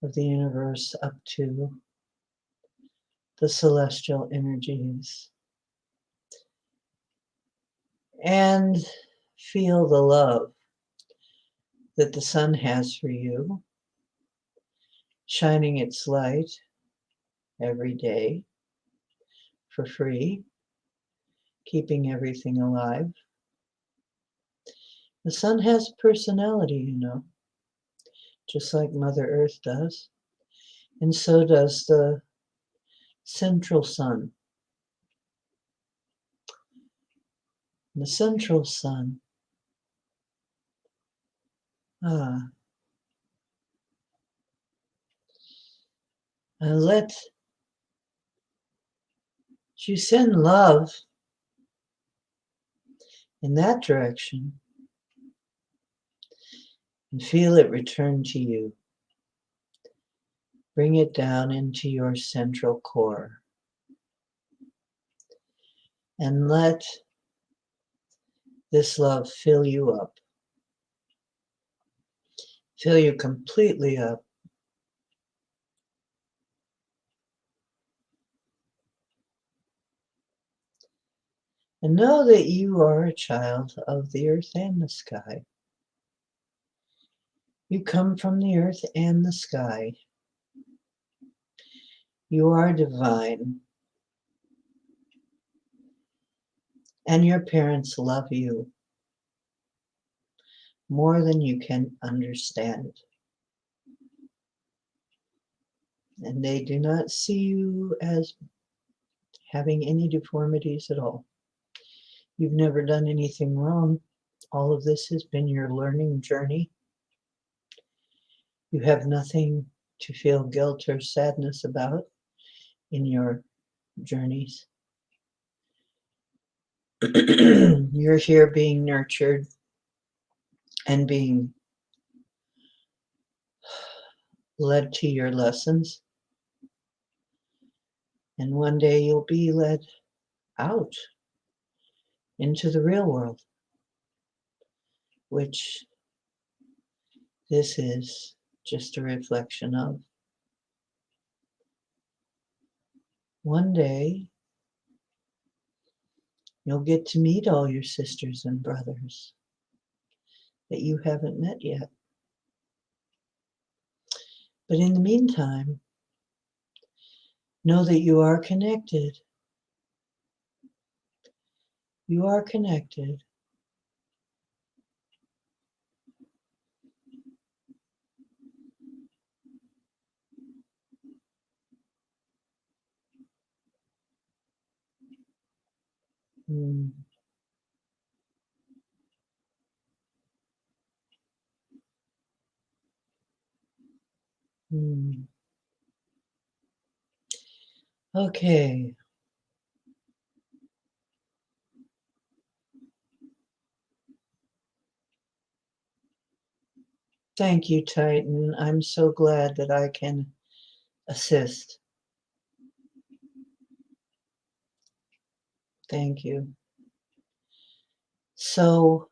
of the universe, up to the celestial energies. And feel the love that the sun has for you, shining its light every day for free, keeping everything alive. The sun has personality, you know, just like Mother Earth does. And so does the central sun. the central sun. Ah, and let you send love in that direction and feel it return to you. Bring it down into your central core and let this love fill you up, fill you completely up. And know that you are a child of the earth and the sky. You come from the earth and the sky. You are divine. And your parents love you more than you can understand. And they do not see you as having any deformities at all. You've never done anything wrong. All of this has been your learning journey. You have nothing to feel guilt or sadness about in your journeys. You're here being nurtured and being led to your lessons. And one day you'll be led out into the real world, which this is just a reflection of. One day you'll get to meet all your sisters and brothers that you haven't met yet. But in the meantime, know that you are connected. You are connected. Mm. Mm. Okay. Thank you, Titan. I'm so glad that I can assist. Thank you. So,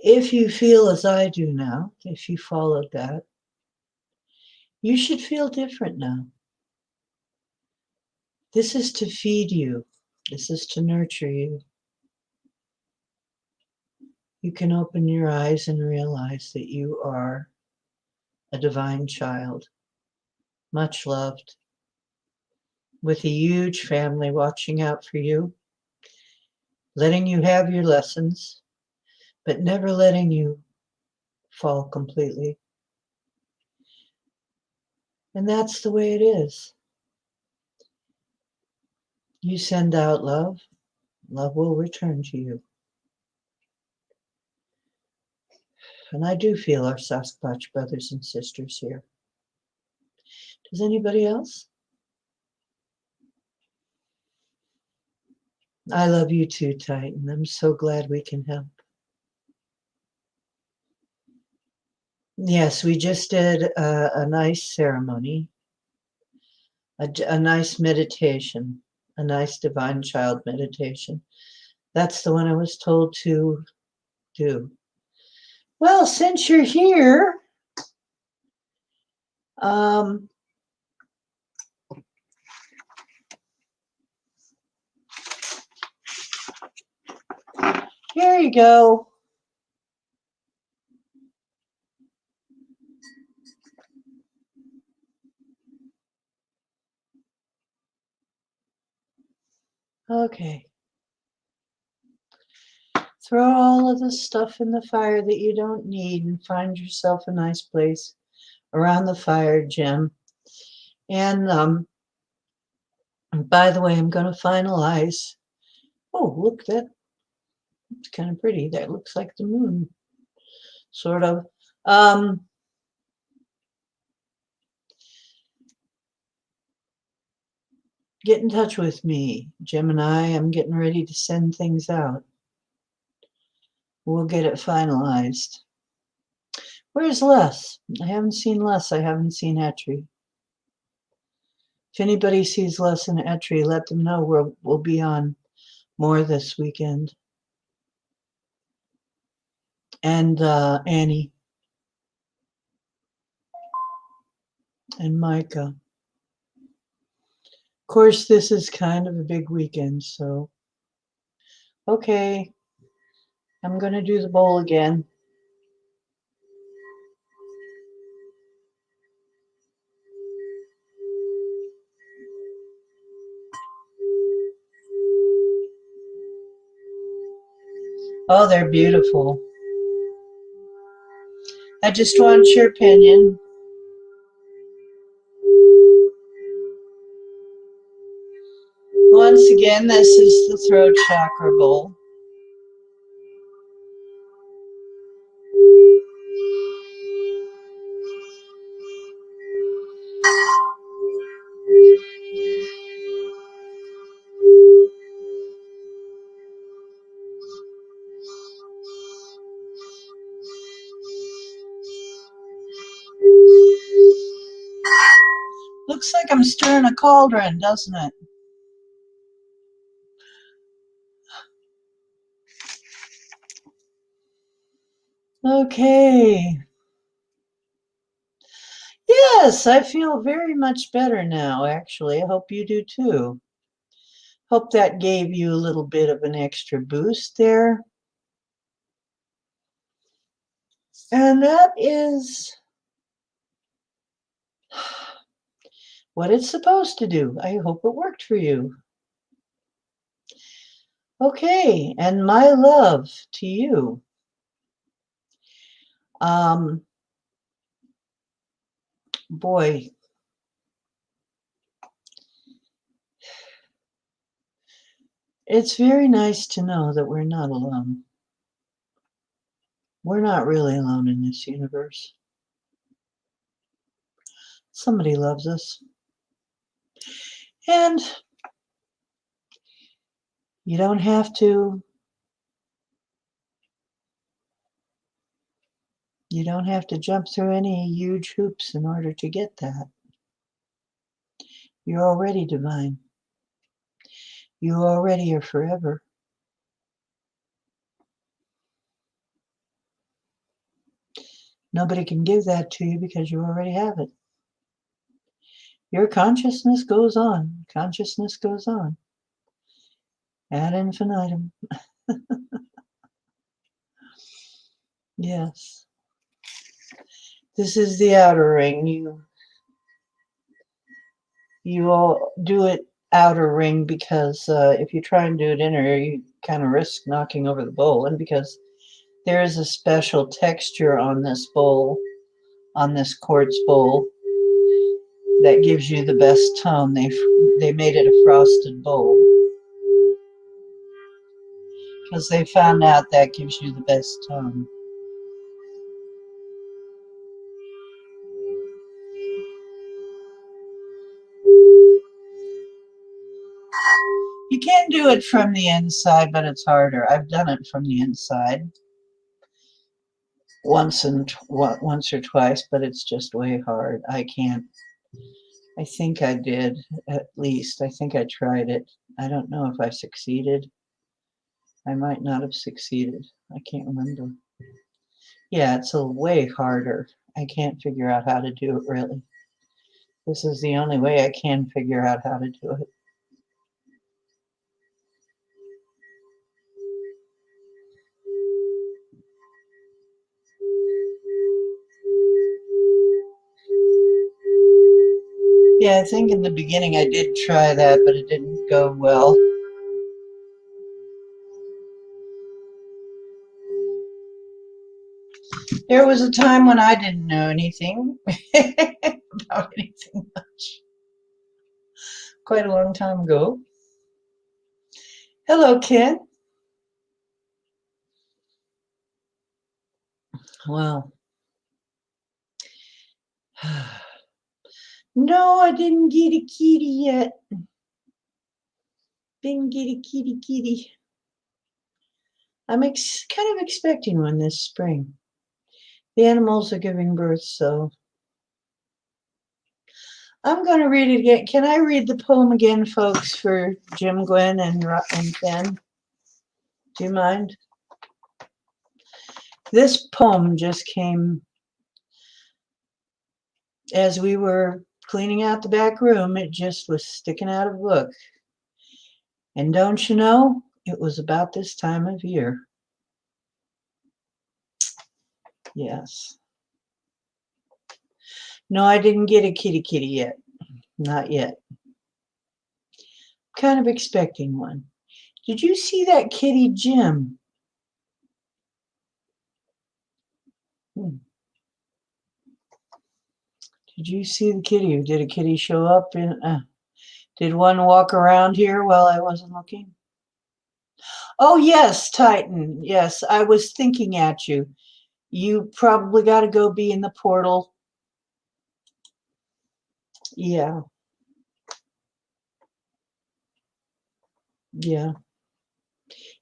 if you feel as I do now, if you followed that, you should feel different now. This is to feed you. This is to nurture you. You can open your eyes and realize that you are a divine child, much loved, with a huge family watching out for you, letting you have your lessons, but never letting you fall completely. And that's the way it is. You send out love, love will return to you. And I do feel our Sasquatch brothers and sisters here. Does anybody else? I love you too, Titan. I'm so glad we can help. Yes, we just did a nice ceremony, a nice meditation, a nice divine child meditation. That's the one I was told to do. Well, since you're here, here you go. Okay. Throw all of the stuff in the fire that you don't need and find yourself a nice place around the fire, Jim. And by the way, I'm going to finalize Oh, look, that's kind of pretty. That looks like the moon, sort of. Get in touch with me, Gemini. I'm getting ready to send things out. We'll get it finalized. Where's Les? I haven't seen Les. I haven't seen Etri. If anybody sees Les and Etri, let them know we'll be on more this weekend. And Annie and Micah. Of course, this is kind of a big weekend, so okay. I'm going to do the bowl again. Oh, they're beautiful. I just want your opinion. Once again, this is the throat chakra bowl. Looks like I'm stirring a cauldron, doesn't it? Okay. Yes, I feel very much better now, actually. I hope you do too. Hope that gave you a little bit of an extra boost there. And that is what it's supposed to do. I hope it worked for you. Okay, and my love to you. Boy, it's very nice to know that we're not alone. We're not really alone in this universe. Somebody loves us. And you don't have to jump through any huge hoops in order to get that. You're already divine. You already are forever. Nobody can give that to you because you already have it. Your consciousness goes on. Consciousness goes on. Ad infinitum. Yes. This is the outer ring. You all do it outer ring because if you try and do it inner, you kind of risk knocking over the bowl. And because there is a special texture on this bowl, on this quartz bowl, that gives you the best tone. They made it a frosted bowl because they found out that gives you the best tone. You can do it from the inside, but it's harder. I've done it from the inside once or twice, but it's just way hard. I can't. I think I did, at least. I think I tried it. I don't know if I succeeded. I might not have succeeded. I can't remember. Yeah, it's a way harder. I can't figure out how to do it, really. This is the only way I can figure out how to do it. Yeah, I think in the beginning I did try that, but it didn't go well. There was a time when I didn't know anything about anything much. Quite a long time ago. Hello, Ken. Well, no, I didn't get a kitty yet. Didn't get a kitty. I'm kind of expecting one this spring. The animals are giving birth, so I'm going to read it again. Can I read the poem again, folks, for Jim, Gwen, and Ken? Do you mind? This poem just came as we were cleaning out the back room. It just was sticking out of a book. And don't you know, it was about this time of year. Yes. No, I didn't get a kitty yet. Not yet. Kind of expecting one. Did you see that kitty, Jim? Hmm. Did you see the kitty? Did a kitty show up? Did one walk around here while I wasn't looking? Oh, yes, Titan. Yes, I was thinking at you. You probably got to go be in the portal. Yeah, yeah.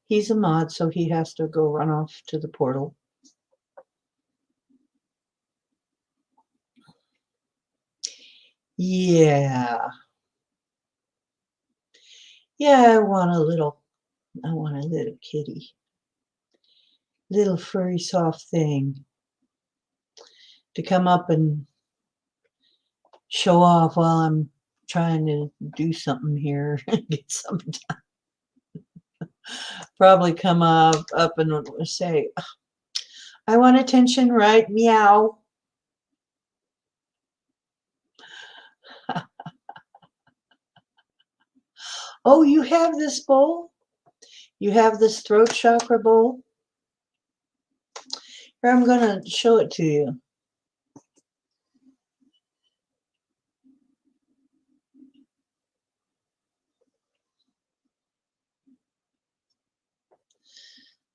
He's a mod, so he has to go run off to the portal. Yeah. Yeah, I want a little kitty. Little furry soft thing to come up and show off while I'm trying to do something here. Get something done. Probably come up and say, I want attention, right? Meow. Oh, you have this bowl? You have this throat chakra bowl? Here, I'm going to show it to you.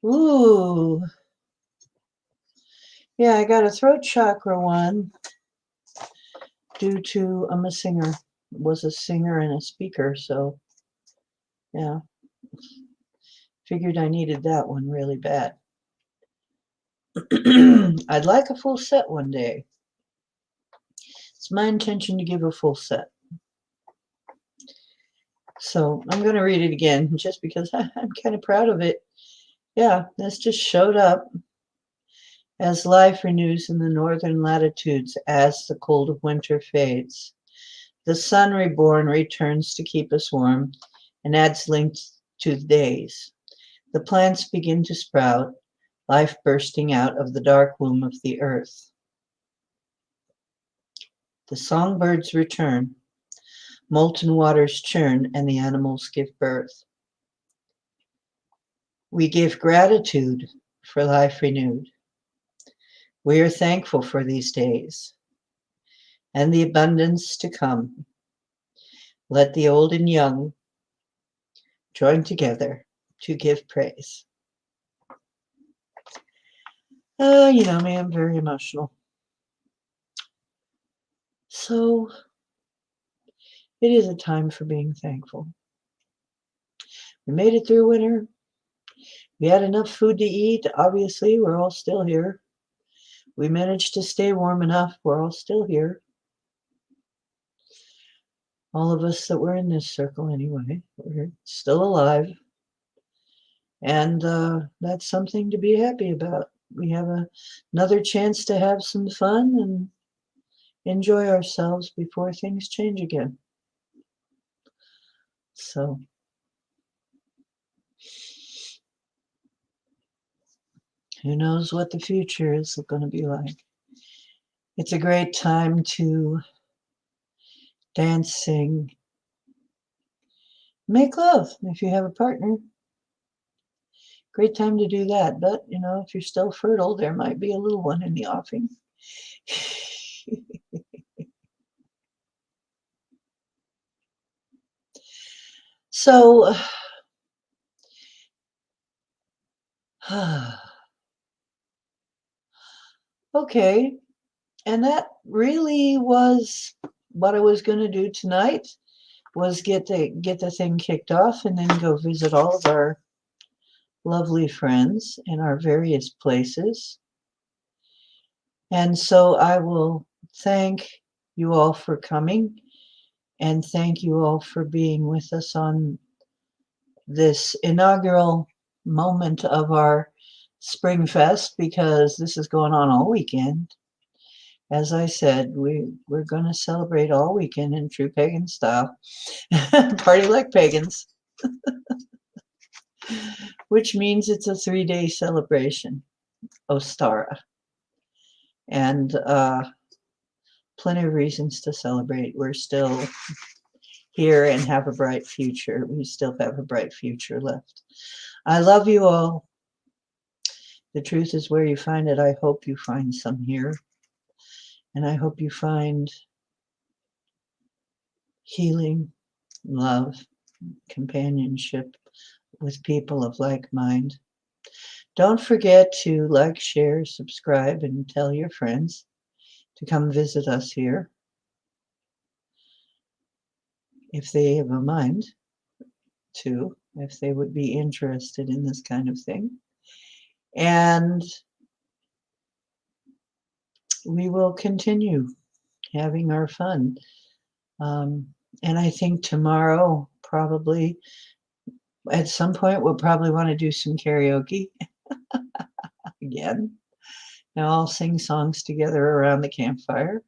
Ooh. Yeah, I got a throat chakra one due to I'm a singer. Was a singer and a speaker, so yeah. Figured I needed that one really bad. I'd like a full set one day. It's my intention to give a full set. So I'm going to read it again just because I'm kind of proud of it. Yeah, this just showed up as life renews in the northern latitudes as the cold of winter fades. The sun reborn returns to keep us warm and adds length to the days. The plants begin to sprout, life bursting out of the dark womb of the earth. The songbirds return, molten waters churn, and the animals give birth. We give gratitude for life renewed. We are thankful for these days and the abundance to come. Let the old and young join together to give praise. You know me, I'm very emotional. So it is a time for being thankful. We made it through winter. We had enough food to eat. Obviously, we're all still here. We managed to stay warm enough. We're all still here. All of us that were in this circle anyway, we're still alive. And that's something to be happy about. We have another chance to have some fun and enjoy ourselves before things change again. So who knows what the future is going to be like. It's a great time to dance, sing, make love if you have a partner. Great time to do that. But, you know, if you're still fertile, there might be a little one in the offing. So Okay, and that really was what I was going to do tonight, was get the thing kicked off and then go visit all of our lovely friends in our various places. And so I will thank you all for coming and thank you all for being with us on this inaugural moment of our Spring Fest, because this is going on all weekend. As I said, we're going to celebrate all weekend in true pagan style. Party like pagans, which means it's a 3-day celebration, Ostara. And plenty of reasons to celebrate. We're still here and have a bright future. We still have a bright future left. I love you all. The truth is where you find it. I hope you find some here. And I hope you find healing, love, companionship with people of like mind. Don't forget to like, share, subscribe, and tell your friends to come visit us here if they have a mind to, if they would be interested in this kind of thing. And we will continue having our fun. And I think tomorrow, probably at some point, we'll probably want to do some karaoke again. Now I'll sing songs together around the campfire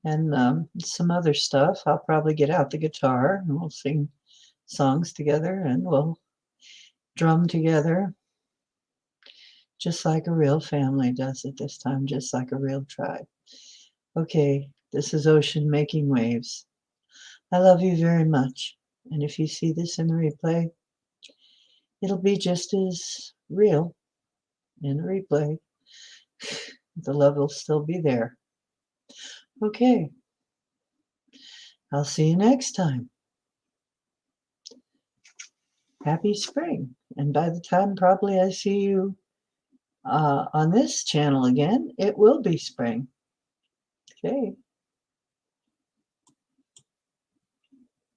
and some other stuff. I'll probably get out the guitar and we'll sing songs together and we'll drum together, just like a real family does at this time, just like a real tribe. Okay, this is Ocean making waves. I love you very much. And if you see this in the replay, it'll be just as real in the replay. The love will still be there. Okay, I'll see you next time. Happy spring. And by the time probably I see you on this channel again, it will be spring. Okay.